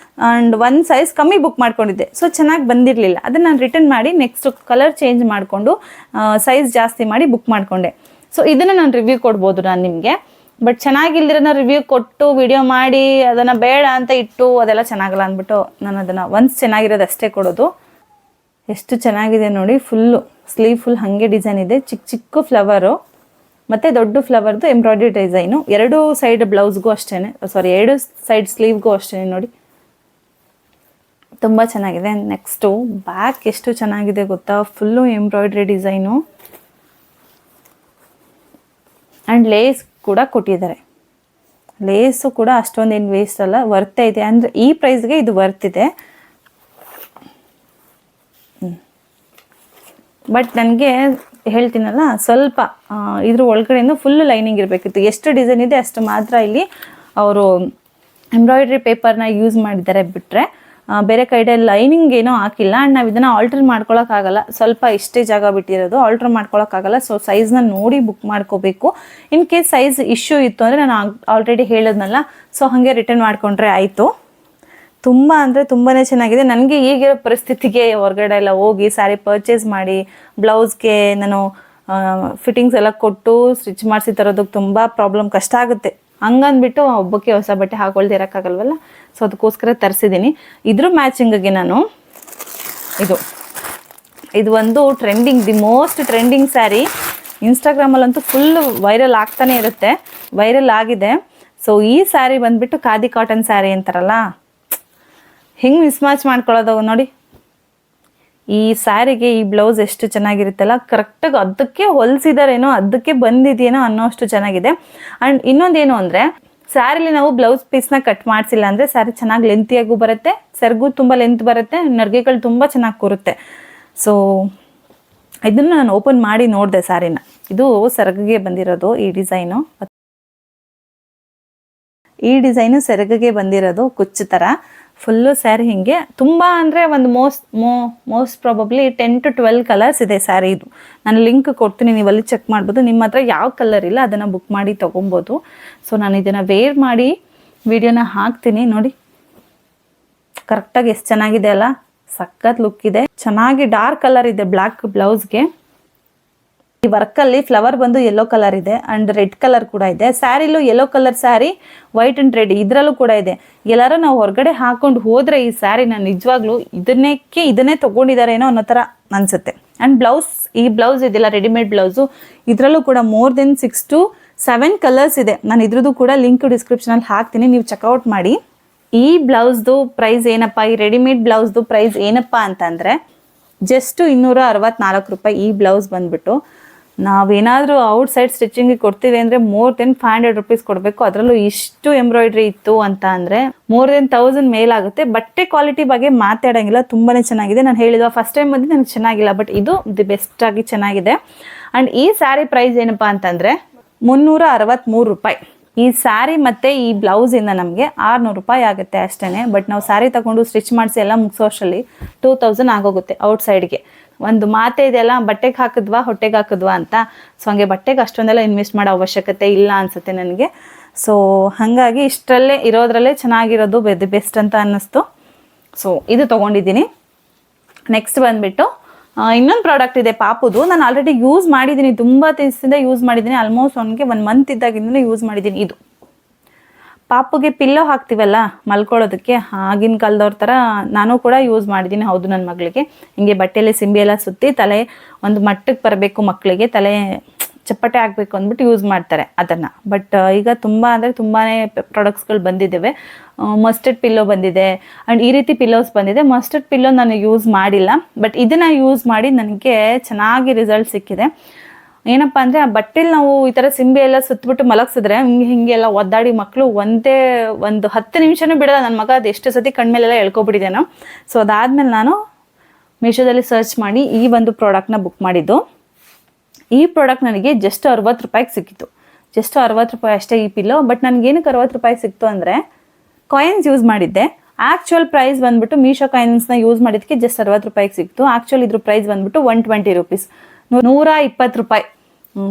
ಆ್ಯಂಡ್ ಒಂದು ಸೈಜ್ ಕಮ್ಮಿ ಬುಕ್ ಮಾಡ್ಕೊಂಡಿದ್ದೆ, ಸೊ ಚೆನ್ನಾಗಿ ಬಂದಿರಲಿಲ್ಲ. ಅದನ್ನು ನಾನು ರಿಟರ್ನ್ ಮಾಡಿ ನೆಕ್ಸ್ಟ್ ಕಲರ್ ಚೇಂಜ್ ಮಾಡಿಕೊಂಡು ಸೈಜ್ ಜಾಸ್ತಿ ಮಾಡಿ ಬುಕ್ ಮಾಡಿಕೊಂಡೆ. ಸೊ ಇದನ್ನು ನಾನು ರಿವ್ಯೂ ಕೊಡ್ಬೋದು ನಾನು ನಿಮಗೆ. ಬಟ್ ಚೆನ್ನಾಗಿಲ್ದಿರೋನ ರಿವ್ಯೂ ಕೊಟ್ಟು ವಿಡಿಯೋ ಮಾಡಿ ಅದನ್ನು ಬೇಡ ಅಂತ ಇಟ್ಟು ಅದೆಲ್ಲ ಚೆನ್ನಾಗಲ್ಲ ಅಂದ್ಬಿಟ್ಟು ನಾನು ಅದನ್ನು ಒನ್ಸ್ ಚೆನ್ನಾಗಿರೋದು ಅಷ್ಟೇ ಕೊಡೋದು. ಎಷ್ಟು ಚೆನ್ನಾಗಿದೆ ನೋಡಿ, ಫುಲ್ಲು ಸ್ಲೀವ್ ಫುಲ್ ಹಾಗೆ ಡಿಸೈನ್ ಇದೆ, ಚಿಕ್ಕ ಚಿಕ್ಕ ಫ್ಲವರು ಮತ್ತು ದೊಡ್ಡ ಫ್ಲವರ್ದು ಎಂಬ್ರಾಯ್ಡ್ರಿ ಡಿಸೈನು. ಎರಡು ಸೈಡ್ ಬ್ಲೌಸ್ಗೂ ಅಷ್ಟೇ, ಸಾರಿ ಎರಡು ಸೈಡ್ ಸ್ಲೀವ್ಗೂ ಅಷ್ಟೇ ನೋಡಿ, ತುಂಬ ಚೆನ್ನಾಗಿದೆ. ನೆಕ್ಸ್ಟು ಬ್ಯಾಕ್ ಎಷ್ಟು ಚೆನ್ನಾಗಿದೆ ಗೊತ್ತಾ, full embroidery design and lace ಕೂಡ ಕೊಟ್ಟಿದ್ದಾರೆ. ಲೇಸು ಕೂಡ ಅಷ್ಟೊಂದೇನು ವೇಸ್ಟ್ ಅಲ್ಲ, ವರ್ತ್ ಇದೆ. ಅಂದರೆ ಈ ಪ್ರೈಸ್ಗೆ ಇದು ವರ್ತ್ ಇದೆ. ಬಟ್ ನನಗೆ ಹೇಳ್ತೀನಲ್ಲ, ಸ್ವಲ್ಪ ಇದ್ರ ಒಳಗಡೆಯಿಂದ ಫುಲ್ ಲೈನಿಂಗ್ ಇರಬೇಕಿತ್ತು. ಎಷ್ಟು ಡಿಸೈನ್ ಇದೆ ಅಷ್ಟು ಮಾತ್ರ ಇಲ್ಲಿ ಅವರು ಎಂಬ್ರಾಯ್ಡ್ರಿ ಪೇಪರ್ನ ಯೂಸ್ ಮಾಡಿದ್ದಾರೆ, ಬಿಟ್ಟರೆ ಬೇರೆ ಕಡೆ ಲೈನಿಂಗ್ ಏನೋ ಹಾಕಿಲ್ಲ. ಆ್ಯಂಡ್ ನಾವು ಇದನ್ನು ಆಲ್ಟ್ರ್ ಮಾಡ್ಕೊಳಕ್ಕಾಗಲ್ಲ, ಸ್ವಲ್ಪ ಇಷ್ಟೇ ಜಾಗ ಬಿಟ್ಟಿರೋದು, ಆಲ್ಟ್ರ್ ಮಾಡ್ಕೊಳಕ್ಕಾಗಲ್ಲ. ಸೊ ಸೈಜ್ನ ನೋಡಿ ಬುಕ್ ಮಾಡ್ಕೋಬೇಕು. ಇನ್ ಕೇಸ್ ಸೈಜ್ ಇಶ್ಯೂ ಇತ್ತು ಅಂದರೆ ನಾನು ಆಲ್ರೆಡಿ ಹೇಳಿದ್ನಲ್ಲ, ಸೊ ಹಾಗೆ ರಿಟರ್ನ್ ಮಾಡಿಕೊಂಡ್ರೆ ಆಯಿತು. ತುಂಬ ಅಂದರೆ ತುಂಬಾ ಚೆನ್ನಾಗಿದೆ. ನನಗೆ ಈಗಿರೋ ಪರಿಸ್ಥಿತಿಗೆ ಹೊರಗಡೆ ಎಲ್ಲ ಹೋಗಿ ಸ್ಯಾರಿ ಪರ್ಚೇಸ್ ಮಾಡಿ ಬ್ಲೌಸ್ಗೆ ನಾನು ಫಿಟ್ಟಿಂಗ್ಸ್ ಎಲ್ಲ ಕೊಟ್ಟು ಸ್ಟಿಚ್ ಮಾಡಿಸಿ ತರೋದಕ್ಕೆ ತುಂಬ ಪ್ರಾಬ್ಲಮ್, ಕಷ್ಟ ಆಗುತ್ತೆ. ಹಂಗಂದ್ಬಿಟ್ಟು ಒಬ್ಬಕ್ಕೆ ಹೊಸ ಬಟ್ಟೆ ಹಾಕೊಳ್ದೆ ಇರೋಕ್ಕಾಗಲ್ವಲ್ಲ, ಸೊ ಅದಕ್ಕೋಸ್ಕರ ತರಿಸಿದ್ದೀನಿ. ಇದ್ರ ಮ್ಯಾಚಿಂಗಿಗೆ ನಾನು ಇದು ಒಂದು trending, the most trending sari. ಇನ್ಸ್ಟಾಗ್ರಾಮಲ್ಲಂತೂ ಫುಲ್ ವೈರಲ್ ಆಗ್ತಾನೆ ಇರುತ್ತೆ, ವೈರಲ್ ಆಗಿದೆ. ಸೊ ಈ ಸ್ಯಾರಿ ಬಂದುಬಿಟ್ಟು ಖಾದಿ ಕಾಟನ್ ಸ್ಯಾರಿ ಅಂತಾರಲ್ಲ, ಹಿಂಗೆ ಮಿಸ್ಮ್ಯಾಚ್ ಮಾಡ್ಕೊಳ್ಳೋದು ನೋಡಿ. ಈ ಸ್ಯಾರಿಗೆ ಈ ಬ್ಲೌಸ್ ಎಷ್ಟು ಚೆನ್ನಾಗಿರುತ್ತಲ್ಲ, ಕರೆಕ್ಟಾಗಿ ಅದಕ್ಕೆ ಹೊಲಿಸಿದಾರೇನೋ, ಅದಕ್ಕೆ ಬಂದಿದೆಯೇನೋ ಅನ್ನೋ ಅಷ್ಟು ಚೆನ್ನಾಗಿದೆ. ಆ್ಯಂಡ್ ಇನ್ನೊಂದೇನು ಅಂದರೆ, ಸ್ಯಾರಿಲಿ ನಾವು ಬ್ಲೌಸ್ ಪೀಸ್ನ ಕಟ್ ಮಾಡಿಸಿಲ್ಲ ಅಂದರೆ ಸ್ಯಾರಿ ಚೆನ್ನಾಗಿ ಲೆಂತಿಯಾಗೂ ಬರುತ್ತೆ, ಸೆರಗು ತುಂಬ ಲೆಂತ್ ಬರುತ್ತೆ, ನರ್ಗೆಗಳು ತುಂಬ ಚೆನ್ನಾಗಿ ಕೂರುತ್ತೆ. ಸೊ ಇದನ್ನು ನಾನು ಓಪನ್ ಮಾಡಿ ನೋಡಿದೆ ಸ್ಯಾರಿನ. ಇದು ಸೆರಗಿಗೆ ಬಂದಿರೋದು ಈ ಡಿಸೈನು ಸೆರಗಿಗೆ ಬಂದಿರೋದು ಕುಚ್ಚು ಥರ ಫುಲ್ಲು ಸ್ಯಾರಿ. ಹಿಂಗೆ ತುಂಬ ಅಂದರೆ ಒಂದು ಮೋಸ್ಟ್ ಪ್ರಾಬಬ್ಲಿ 10 to 12 ಕಲರ್ಸ್ ಇದೆ ಸ್ಯಾರಿ. ಇದು ನಾನು ಲಿಂಕ್ ಕೊಡ್ತೀನಿ, ನೀವು ಅಲ್ಲಿ ಚೆಕ್ ಮಾಡ್ಬೋದು. ನಿಮ್ಮ ಹತ್ರ ಯಾವ ಕಲರ್ ಇಲ್ಲ ಅದನ್ನು ಬುಕ್ ಮಾಡಿ ತೊಗೊಬೋದು. ಸೊ ನಾನು ಇದನ್ನು ವೇರ್ ಮಾಡಿ ವಿಡಿಯೋನ ಹಾಕ್ತೀನಿ ನೋಡಿ. ಕರೆಕ್ಟಾಗಿ ಎಷ್ಟು ಚೆನ್ನಾಗಿದೆ ಅಲ್ಲ, ಸಖತ್ ಲುಕ್ ಇದೆ, ಚೆನ್ನಾಗಿ ಡಾರ್ಕ್ ಕಲರ್ ಇದೆ ಬ್ಲ್ಯಾಕ್ ಬ್ಲೌಸ್ಗೆ. ಈ ವರ್ಕಲ್ಲಿ ಫ್ಲವರ್ ಬಂದು ಯೆಲ್ಲೋ ಕಲರ್ ಇದೆ ಆ್ಯಂಡ್ ರೆಡ್ ಕಲರ್ ಕೂಡ ಇದೆ. ಸ್ಯಾರಿಲೂ yellow colour sari, white and red ಇದರಲ್ಲೂ ಕೂಡ ಇದೆ. ಎಲ್ಲರೂ ನಾವು ಹೊರಗಡೆ ಹಾಕೊಂಡು ಹೋದರೆ ಈ ಸ್ಯಾರಿನ ನಿಜವಾಗ್ಲೂ ಇದನ್ನೇ ತೊಗೊಂಡಿದ್ದಾರೇನೋ ಅನ್ನೋ ಥರ ಅನಿಸುತ್ತೆ. ಆ್ಯಂಡ್ ಈ ಬ್ಲೌಸ್ ಇದೆಲ್ಲ ರೆಡಿಮೇಡ್ ಬ್ಲೌಸು, ಇದರಲ್ಲೂ ಕೂಡ more than 6 to 7 ಕಲರ್ಸ್ ಇದೆ. ನಾನು ಇದ್ರದ್ದು ಕೂಡ ಲಿಂಕ್ ಡಿಸ್ಕ್ರಿಪ್ಷನಲ್ಲಿ ಹಾಕ್ತೀನಿ, ನೀವು ಚೆಕ್ಔಟ್ ಮಾಡಿ. ಈ ಬ್ಲೌಸ್ದು ಪ್ರೈಸ್ ಏನಪ್ಪ, ಈ ರೆಡಿಮೇಡ್ ಬ್ಲೌಸ್ದು ಪ್ರೈಸ್ ಏನಪ್ಪ ಅಂತಂದರೆ ಜಸ್ಟ್ 264 ರೂಪಾಯಿ. ಈ ಬ್ಲೌಸ್ ಬಂದುಬಿಟ್ಟು ನಾವೇನಾದರೂ ಔಟ್ಸೈಡ್ ಸ್ಟಿಚಿಂಗಿಗೆ ಕೊಡ್ತೀವಿ ಅಂದರೆ more than 500 rupees ಕೊಡಬೇಕು. ಅದರಲ್ಲೂ ಇಷ್ಟು ಎಂಬ್ರಾಯ್ಡ್ರಿ ಇತ್ತು ಅಂತ ಅಂದರೆ more than 1000 ಮೇಲಾಗುತ್ತೆ. ಬಟ್ಟೆ ಕ್ವಾಲಿಟಿ ಬಗ್ಗೆ ಮಾತಾಡೋಂಗಿಲ್ಲ, ತುಂಬಾ ಚೆನ್ನಾಗಿದೆ. ನಾನು ಹೇಳಿದ ಫಸ್ಟ್ ಟೈಮ್ ಬಂದು ನನಗೆ ಚೆನ್ನಾಗಿಲ್ಲ, ಬಟ್ ಇದು ದಿ ಬೆಸ್ಟ್ ಆಗಿ ಚೆನ್ನಾಗಿದೆ. ಆ್ಯಂಡ್ ಈ ಸ್ಯಾರಿ ಪ್ರೈಸ್ ಏನಪ್ಪ ಅಂತಂದರೆ 363 ರೂಪಾಯಿ. ಈ ಸ್ಯಾರಿ ಮತ್ತು ಈ ಬ್ಲೌಸಿಂದ ನಮಗೆ 600 ರೂಪಾಯಿ ಆಗುತ್ತೆ ಅಷ್ಟೇ. ಬಟ್ ನಾವು ಸ್ಯಾರಿ ತಗೊಂಡು ಸ್ಟಿಚ್ ಮಾಡಿಸಿ ಎಲ್ಲ ಮುಗಿಸೋಷ್ಟರಲ್ಲಿ 2000 ಆಗೋಗುತ್ತೆ ಔಟ್ಸೈಡ್ಗೆ. ಒಂದು ಮಾತೇ ಇದೆಯಲ್ಲ, ಬಟ್ಟೆಗೆ ಹಾಕಿದ್ವಾ ಹೊಟ್ಟೆಗೆ ಹಾಕಿದ್ವಾ ಅಂತ. ಸೊ ಹಾಗೆ ಬಟ್ಟೆಗೆ ಅಷ್ಟೊಂದೆಲ್ಲ ಇನ್ವೆಸ್ಟ್ ಮಾಡೋ ಅವಶ್ಯಕತೆ ಇಲ್ಲ ಅನಿಸುತ್ತೆ ನನಗೆ. ಸೊ ಹಾಗಾಗಿ ಇಷ್ಟರಲ್ಲೇ ಇರೋದ್ರಲ್ಲೇ ಚೆನ್ನಾಗಿರೋದು ಬೆಸ್ಟ್ ಅಂತ ಅನ್ನಿಸ್ತು. ಸೊ ಇದು ತೊಗೊಂಡಿದ್ದೀನಿ. ನೆಕ್ಸ್ಟ್ ಬಂದುಬಿಟ್ಟು ಇನ್ನೊಂದು ಪ್ರಾಡಕ್ಟ್ ಇದೆ ಪಾಪುದು. ನಾನು ಆಲ್ರೆಡಿ ಯೂಸ್ ಮಾಡಿದ್ದೀನಿ, ತುಂಬ ದಿವಸದಿಂದ ಯೂಸ್ ಮಾಡಿದ್ದೀನಿ. ಆಲ್ಮೋಸ್ಟ್ ಅವನಿಗೆ 1 month ಇದ್ದಾಗಿಂದಲೇ ಯೂಸ್ ಮಾಡಿದ್ದೀನಿ. ಇದು ಪಾಪುಗೆ ಪಿಲ್ಲೋ ಹಾಕ್ತೀವಲ್ಲ ಮಲ್ಕೊಳ್ಳೋದಕ್ಕೆ, ಆಗಿನ ಕಾಲದವ್ರ ಥರ ನಾನು ಕೂಡ ಯೂಸ್ ಮಾಡಿದ್ದೀನಿ. ಹೌದು, ನನ್ನ ಮಗಳಿಗೆ ಹಿಂಗೆ ಬಟ್ಟೆಯಲ್ಲಿ ಸಿಂಬಿ ಎಲ್ಲ ಸುತ್ತಿ ತಲೆ ಒಂದು ಮಟ್ಟಕ್ಕೆ ಬರಬೇಕು, ಮಕ್ಕಳಿಗೆ ತಲೆ ಚಪ್ಪಟೆ ಆಗಬೇಕು ಅಂದ್ಬಿಟ್ಟು ಯೂಸ್ ಮಾಡ್ತಾರೆ ಅದನ್ನು. ಬಟ್ ಈಗ ತುಂಬ ಅಂದರೆ ತುಂಬಾ ಪ್ರಾಡಕ್ಟ್ಸ್ಗಳು ಬಂದಿದ್ದಾವೆ. ಮಸ್ಟರ್ಡ್ ಪಿಲ್ಲೋ ಬಂದಿದೆ ಆ್ಯಂಡ್ ಈ ರೀತಿ ಪಿಲ್ಲೋಸ್ ಬಂದಿದೆ. ಮಸ್ಟರ್ಡ್ ಪಿಲ್ಲೋ ನಾನು ಯೂಸ್ ಮಾಡಿಲ್ಲ, ಬಟ್ ಇದನ್ನು ಯೂಸ್ ಮಾಡಿ ನನಗೆ ಚೆನ್ನಾಗಿ ರಿಸಲ್ಟ್ ಸಿಕ್ಕಿದೆ. ಏನಪ್ಪ ಅಂದರೆ, ಆ ಬಟ್ಟೆಲಿ ನಾವು ಈ ಥರ ಸಿಂಬೆ ಎಲ್ಲ ಸುತ್ತಬಿಟ್ಟು ಮಲಗಿಸಿದ್ರೆ ಹಿಂಗೆಲ್ಲ ಒದ್ದಾಡಿ ಮಕ್ಕಳು ಒಂದು 10 ನಿಮಿಷನೂ ಬಿಡೋಲ್ಲ. ನನ್ನ ಮಗ ಅದು ಎಷ್ಟು ಸತಿ ಕಣ್ಮೇಲೆಲ್ಲ ಎಳ್ಕೊಬಿಟ್ಟಿದ್ದೇನೋ. ಸೊ ಅದಾದಮೇಲೆ ನಾನು ಮೀಶೋದಲ್ಲಿ ಸರ್ಚ್ ಮಾಡಿ ಈ ಒಂದು ಪ್ರಾಡಕ್ಟ್ನ ಬುಕ್ ಮಾಡಿದ್ದು. ಈ ಪ್ರಾಡಕ್ಟ್ ನನಗೆ ಜಸ್ಟ್ 60 ರೂಪಾಯಿಗೆ ಸಿಕ್ಕಿತ್ತು. ಜಸ್ಟ್ 60 ರೂಪಾಯಿ ಅಷ್ಟೇ ಈ ಪಿಲ್ಲೋ. ಬಟ್ ನನಗೇನಕ್ಕೆ 60 ರೂಪಾಯಿ ಸಿಕ್ತು ಅಂದರೆ, ಕಾಯಿನ್ಸ್ ಯೂಸ್ ಮಾಡಿದ್ದೆ. ಆ್ಯಕ್ಚುಯಲ್ ಪ್ರೈಸ್ ಬಂದುಬಿಟ್ಟು ಮೀಶೋ ಕಾಯಿನ್ಸ್ನ ಯೂಸ್ ಮಾಡಿದ್ದಕ್ಕೆ ಜಸ್ಟ್ 60 ರೂಪಾಯಿಗೆ ಸಿಕ್ತು. ಆ್ಯಕ್ಚುಲಿ ಇದ್ರ ಪ್ರೈಸ್ ಬಂದುಬಿಟ್ಟು 120 ರೂಪೀಸ್, 120 ರೂಪಾಯಿ.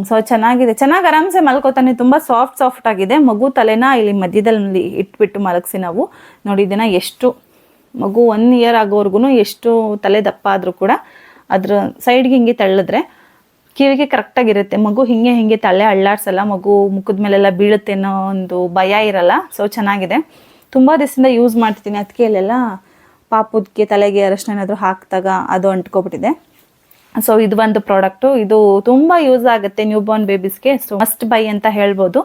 ಸೊ ಚೆನ್ನಾಗಿದೆ, ಚೆನ್ನಾಗಿ ಆರಾಮ್ಸೆ ಮಲ್ಕೋತಾನೆ. ತುಂಬ ಸಾಫ್ಟ್ ಆಗಿದೆ. ಮಗು ತಲೆನ ಇಲ್ಲಿ ಮಧ್ಯದಲ್ಲಿ ಇಟ್ಬಿಟ್ಟು ಮಲಗಿಸಿ ನಾವು ನೋಡಿ. ಇದನ್ನ ಎಷ್ಟು ಮಗು 1 ಇಯರ್ ಆಗೋವರೆಗೂ ಎಷ್ಟು ತಲೆ ದಪ್ಪ ಆದರೂ ಕೂಡ ಅದ್ರ ಸೈಡ್ಗೆ ಹಿಂಗೆ ತಳ್ಳಿದ್ರೆ ಕಿವಿಗೆ ಕರೆಕ್ಟಾಗಿರುತ್ತೆ. ಮಗು ಹಿಂಗೆ ತಲೆ ಅಳ್ಳಾಡ್ಸಲ್ಲ, ಮಗು ಮುಖದ ಮೇಲೆಲ್ಲ ಬೀಳುತ್ತೆ ಅನ್ನೋ ಒಂದು ಭಯ ಇರಲ್ಲ. ಸೊ ಚೆನ್ನಾಗಿದೆ. ತುಂಬ ದಿವಸದಿಂದ ಯೂಸ್ ಮಾಡ್ತೀನಿ. ಅದಕ್ಕೆಲ್ಲ ಪಾಪುದಕ್ಕೆ ತಲೆಗೆ ಅರಶಿನ ಏನಾದರೂ ಹಾಕಿದಾಗ ಅದು ಅಂಟ್ಕೊಬಿಟ್ಟಿದೆ. ಸೊ ಇದು ಒಂದು ಪ್ರಾಡಕ್ಟು, ಇದು ತುಂಬ ಯೂಸ್ ಆಗುತ್ತೆ ನ್ಯೂ ಬಾರ್ನ್ ಬೇಬೀಸ್ಗೆ. ಸೊ ಮಸ್ಟ್ ಬೈ ಅಂತ ಹೇಳ್ಬೋದು.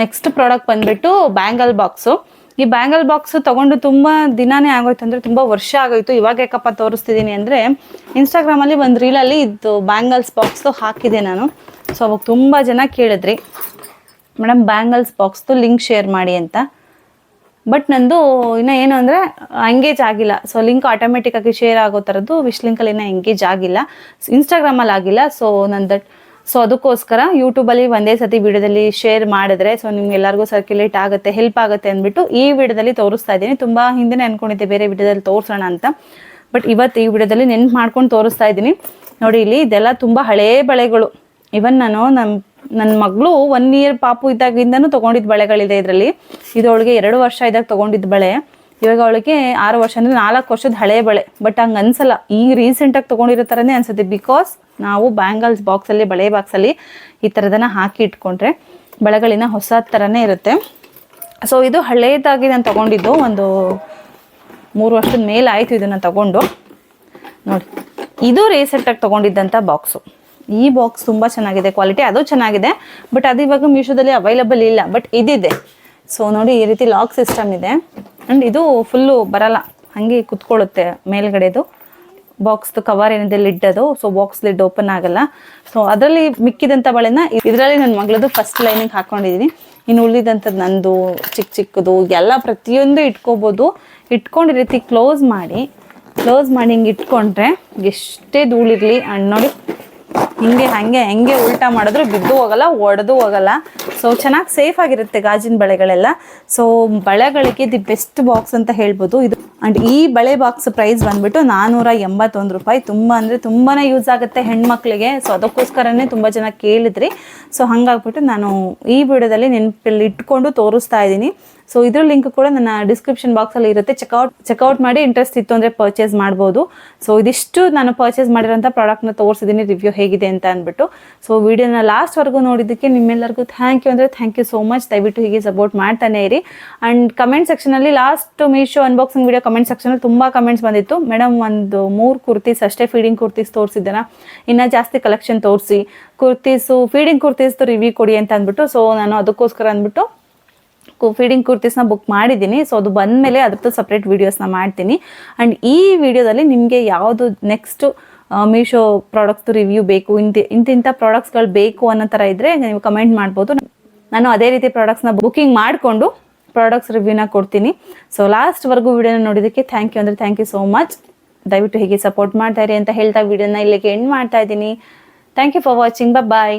ನೆಕ್ಸ್ಟ್ ಪ್ರಾಡಕ್ಟ್ ಬಂದ್ಬಿಟ್ಟು ಬ್ಯಾಂಗಲ್ ಬಾಕ್ಸು. ಈ ಬ್ಯಾಂಗಲ್ ಬಾಕ್ಸು ತೊಗೊಂಡು ತುಂಬ ದಿನಾನೇ ಆಗೋಯ್ತು, ಅಂದರೆ ತುಂಬ ವರ್ಷ ಆಗೋಯ್ತು. ಇವಾಗ ಯಾಕಪ್ಪ ತೋರಿಸ್ತಿದ್ದೀನಿ ಅಂದರೆ ಇನ್ಸ್ಟಾಗ್ರಾಮಲ್ಲಿ ಒಂದು ರೀಲಲ್ಲಿ ಇದು ಬ್ಯಾಂಗಲ್ಸ್ ಬಾಕ್ಸ್ದು ಹಾಕಿದೆ ನಾನು. ಸೊ ಅವಾಗ ತುಂಬ ಜನ ಕೇಳಿದ್ರಿ ಮೇಡಮ್ ಬ್ಯಾಂಗಲ್ಸ್ ಬಾಕ್ಸ್ದು ಲಿಂಕ್ ಶೇರ್ ಮಾಡಿ ಅಂತ. ಬಟ್ ನಂದು ಇನ್ನೂ ಏನು ಅಂದರೆ ಎಂಗೇಜ್ ಆಗಿಲ್ಲ. ಸೊ ಲಿಂಕ್ ಆಟೋಮೆಟಿಕ್ಕಾಗಿ ಶೇರ್ ಆಗೋ ಥರದ್ದು ವಿಶ್ ಲಿಂಕಲ್ಲಿ ಇನ್ನೂ ಎಂಗೇಜ್ ಆಗಿಲ್ಲ, ಇನ್ಸ್ಟಾಗ್ರಾಮಲ್ಲಿ ಆಗಿಲ್ಲ. ಸೊ ಅದಕ್ಕೋಸ್ಕರ ಯೂಟ್ಯೂಬಲ್ಲಿ ಒಂದೇ ಸತಿ ವಿಡಿಯೋದಲ್ಲಿ ಶೇರ್ ಮಾಡಿದ್ರೆ ಸೊ ನಿಮ್ಗೆಲ್ಲರಿಗೂ ಸರ್ಕ್ಯುಲೇಟ್ ಆಗುತ್ತೆ, ಹೆಲ್ಪ್ ಆಗುತ್ತೆ ಅಂದ್ಬಿಟ್ಟು ಈ ವಿಡಿಯೋದಲ್ಲಿ ತೋರಿಸ್ತಾ ಇದ್ದೀನಿ. ತುಂಬ ಹಿಂದೆ ಅಂದ್ಕೊಂಡಿದ್ದೆ ಬೇರೆ ವಿಡಿಯೋದಲ್ಲಿ ತೋರಿಸೋಣ ಅಂತ, ಬಟ್ ಇವತ್ತು ಈ ವಿಡಿಯೋದಲ್ಲಿ ನೆನ್ಪು ಮಾಡ್ಕೊಂಡು ತೋರಿಸ್ತಾ ಇದ್ದೀನಿ. ನೋಡಿ ಇಲ್ಲಿ ಇದೆಲ್ಲ ತುಂಬ ಹಳೇ ಬಳೆಗಳು. ಇವನ್ ನಾನು ನನ್ನ ಮಗಳು 1 ಇಯರ್ ಪಾಪು ಇದ್ದಾಗಿಂದನೂ ತೊಗೊಂಡಿದ್ದ ಬಳೆಗಳಿದೆ ಇದರಲ್ಲಿ. ಇದು ಅವಳಿಗೆ 2 ವರ್ಷ ಇದ್ದಾಗ ತೊಗೊಂಡಿದ್ದ ಬಳೆ. ಇವಾಗ ಅವಳಿಗೆ 6 ವರ್ಷ ಅಂದರೆ 4 ವರ್ಷದ ಹಳೆ ಬಳೆ. ಬಟ್ ಹಂಗೆ ಅನ್ಸಲ್ಲ, ಈಗ ರೀಸೆಂಟಾಗಿ ತೊಗೊಂಡಿರೋ ಥರನೇ ಅನ್ಸುತ್ತೆ. ಬಿಕಾಸ್ ನಾವು ಬ್ಯಾಂಗಲ್ಸ್ ಬಾಕ್ಸಲ್ಲಿ, ಬಳೆ ಬಾಕ್ಸಲ್ಲಿ ಈ ಥರದನ್ನ ಹಾಕಿ ಇಟ್ಕೊಂಡ್ರೆ ಬಳೆಗಳಿನ ಹೊಸ ಥರನೇ ಇರುತ್ತೆ. ಸೊ ಇದು ಹಳೇದಾಗಿ ನಾನು ತೊಗೊಂಡಿದ್ದು, ಒಂದು 3 ವರ್ಷದ ಮೇಲೆ ಆಯಿತು ಇದನ್ನು ತಗೊಂಡು. ನೋಡಿ ಇದು ರೀಸೆಂಟಾಗಿ ತೊಗೊಂಡಿದ್ದಂಥ ಬಾಕ್ಸು. ಈ ಬಾಕ್ಸ್ ತುಂಬ ಚೆನ್ನಾಗಿದೆ, ಕ್ವಾಲಿಟಿ ಅದು ಚೆನ್ನಾಗಿದೆ. ಬಟ್ ಅದು ಇವಾಗ ಮೀಶೋದಲ್ಲಿ ಅವೈಲಬಲ್ ಇಲ್ಲ, ಬಟ್ ಇದಿದೆ. ಸೊ ನೋಡಿ ಈ ರೀತಿ ಲಾಕ್ ಸಿಸ್ಟಮ್ ಇದೆ. ಆ್ಯಂಡ್ ಇದು ಫುಲ್ಲು ಬರಲ್ಲ, ಹಾಗೆ ಕುತ್ಕೊಳ್ಳುತ್ತೆ ಮೇಲ್ಗಡೆದು. ಬಾಕ್ಸ್ದು ಕವರ್ ಏನಿದೆ ಲಿಡ್ ಅದು, ಸೊ ಬಾಕ್ಸ್ ಲಿಡ್ ಓಪನ್ ಆಗಲ್ಲ. ಸೊ ಅದರಲ್ಲಿ ಮಿಕ್ಕಿದಂಥ ಬಳೆನ ಇದರಲ್ಲಿ ನನ್ನ ಮಗಳದು ಫಸ್ಟ್ ಲೈನಿಗೆ ಹಾಕ್ಕೊಂಡಿದ್ದೀನಿ. ಇನ್ನು ಉಳಿದಂಥದ್ದು ನಂದು ಚಿಕ್ಕದು ಎಲ್ಲ ಪ್ರತಿಯೊಂದು ಇಟ್ಕೋಬೋದು. ಇಟ್ಕೊಂಡು ಈ ರೀತಿ ಕ್ಲೋಸ್ ಮಾಡಿ ಹಿಂಗೆ ಇಟ್ಕೊಂಡ್ರೆ ಎಷ್ಟೇ ಧೂಳಿರಲಿ ಆ್ಯಂಡ್ ನೋಡಿ ಹೆಂಗೆ ಉಲ್ಟಾ ಮಾಡಿದ್ರು ಬಿದ್ದು ಹೋಗಲ್ಲ, ಒಡೆದು ಹೋಗಲ್ಲ. ಸೊ ಚೆನ್ನಾಗಿ ಸೇಫ್ ಆಗಿರುತ್ತೆ ಗಾಜಿನ ಬಳೆಗಳೆಲ್ಲ. ಸೊ ಬಳೆಗಳಿಗೆ ದಿ ಬೆಸ್ಟ್ ಬಾಕ್ಸ್ ಅಂತ ಹೇಳ್ಬೋದು ಇದು. ಆ್ಯಂಡ್ ಈ ಬಳೆ ಬಾಕ್ಸ್ ಪ್ರೈಸ್ ಬಂದ್ಬಿಟ್ಟು 481 ರೂಪಾಯಿ. ತುಂಬ ಅಂದರೆ ತುಂಬಾ ಯೂಸ್ ಆಗುತ್ತೆ ಹೆಣ್ಮಕ್ಳಿಗೆ. ಸೊ ಅದಕ್ಕೋಸ್ಕರನೇ ತುಂಬ ಜನ ಕೇಳಿದ್ರಿ. ಸೊ ಹಾಗಾಗ್ಬಿಟ್ಟು ನಾನು ಈ ವಿಡಿಯೋದಲ್ಲಿ ನೆನಪಲ್ಲಿ ಇಟ್ಕೊಂಡು ತೋರಿಸ್ತಾ ಇದ್ದೀನಿ. ಸೊ ಇದ್ರ ಲಿಂಕ್ ಕೂಡ ನನ್ನ ಡಿಸ್ಕ್ರಿಪ್ಷನ್ ಬಾಕ್ಸಲ್ಲಿ ಇರುತ್ತೆ. ಚೆಕ್ಔಟ್ ಮಾಡಿ ಇಂಟ್ರೆಸ್ಟ್ ಇತ್ತು ಅಂದರೆ ಪರ್ಚೇಸ್ ಮಾಡ್ಬೋದು. ಸೊ ಇದಿಷ್ಟು ನಾನು ಪರ್ಚೇಸ್ ಮಾಡಿರೋಂಥ ಪ್ರಾಡಕ್ಟ್ನ ತೋರಿಸಿದ್ದೀನಿ, ರಿವ್ಯೂ ಹೇಗಿದೆ ಅಂತ ಅಂದ್ಬಿಟ್ಟು. ಸೊ ವಿಡಿಯೋನ ಲಾಸ್ಟ್ವರೆಗೂ ನೋಡಿದ್ದಕ್ಕೆ ನಿಮ್ಮೆಲ್ಲರಿಗೂ ಥ್ಯಾಂಕ್ ಯು ಅಂದರೆ ಥ್ಯಾಂಕ್ ಯು ಸೋ ಮಚ್. ದಯವಿಟ್ಟು ಹೀಗೆ ಸಪೋರ್ಟ್ ಮಾಡ್ತಾನೆ ಇರಿ. ಆ್ಯಂಡ್ ಕಮೆಂಟ್ ಸೆಕ್ಷನಲ್ಲಿ last Meesho unboxing video comment ಸೆಕ್ಷನಲ್ಲಿ ತುಂಬ ಕಮೆಂಟ್ಸ್ ಬಂದಿತ್ತು. ಮೇಡಮ್ ಒಂದು 3 ಕುರ್ತೀಸ್ ಅಷ್ಟೇ ಫೀಡಿಂಗ್ ಕುರ್ತೀಸ್ ತೋರಿಸಿದ್ದೇನೆ, ಇನ್ನೂ ಜಾಸ್ತಿ ಕಲೆಕ್ಷನ್ ತೋರಿಸಿ, ಕುರ್ತೀಸು ಫೀಡಿಂಗ್ ಕುರ್ತೀಸ್ದು ರಿವ್ಯೂ ಕೊಡಿ ಅಂತ ಅಂದ್ಬಿಟ್ಟು. ಸೊ ನಾನು ಅದಕ್ಕೋಸ್ಕರ ಅಂದ್ಬಿಟ್ಟು ಫೀಡಿಂಗ್ ಕುರ್ತೀಸ್ನ ಬುಕ್ ಮಾಡಿದ್ದೀನಿ. ಸೊ ಅದು ಬಂದಮೇಲೆ ಅದ್ರದ್ದು ಸಪ್ರೇಟ್ ವೀಡಿಯೋಸ್ನ ಮಾಡ್ತೀನಿ. ಆ್ಯಂಡ್ ಈ ವಿಡಿಯೋದಲ್ಲಿ ನಿಮಗೆ ಯಾವುದು ನೆಕ್ಸ್ಟು ಮೀಶೋ ಪ್ರಾಡಕ್ಟ್ಸ್ದು ರಿವ್ಯೂ ಬೇಕು, ಇಂಥ ಪ್ರಾಡಕ್ಟ್ಸ್ಗಳು ಬೇಕು ಅನ್ನೋ ಥರ ಇದ್ದರೆ ನೀವು ಕಮೆಂಟ್ ಮಾಡ್ಬೋದು. ನಾನು ಅದೇ ರೀತಿ ಪ್ರಾಡಕ್ಟ್ಸ್ನ ಬುಕ್ಕಿಂಗ್ ಮಾಡಿಕೊಂಡು ಪ್ರಾಡಕ್ಟ್ಸ್ ರಿವ್ಯೂನ ಕೊಡ್ತೀನಿ. ಸೊ ಲಾಸ್ಟ್ವರೆಗೂ ವಿಡಿಯೋನ ನೋಡಿದ್ದಕ್ಕೆ ಥ್ಯಾಂಕ್ ಯು ಅಂದರೆ ಥ್ಯಾಂಕ್ ಯು ಸೋ ಮಚ್. ದಯವಿಟ್ಟು ಹೀಗೆ ಸಪೋರ್ಟ್ ಮಾಡ್ತಾ ಇರಿ ಅಂತ ಹೇಳ್ತಾ ವಿಡಿಯೋನ ಇಲ್ಲಿಗೆ ಎಂಡ್ ಮಾಡ್ತಾ ಇದ್ದೀನಿ. Thank you for watching. Bye.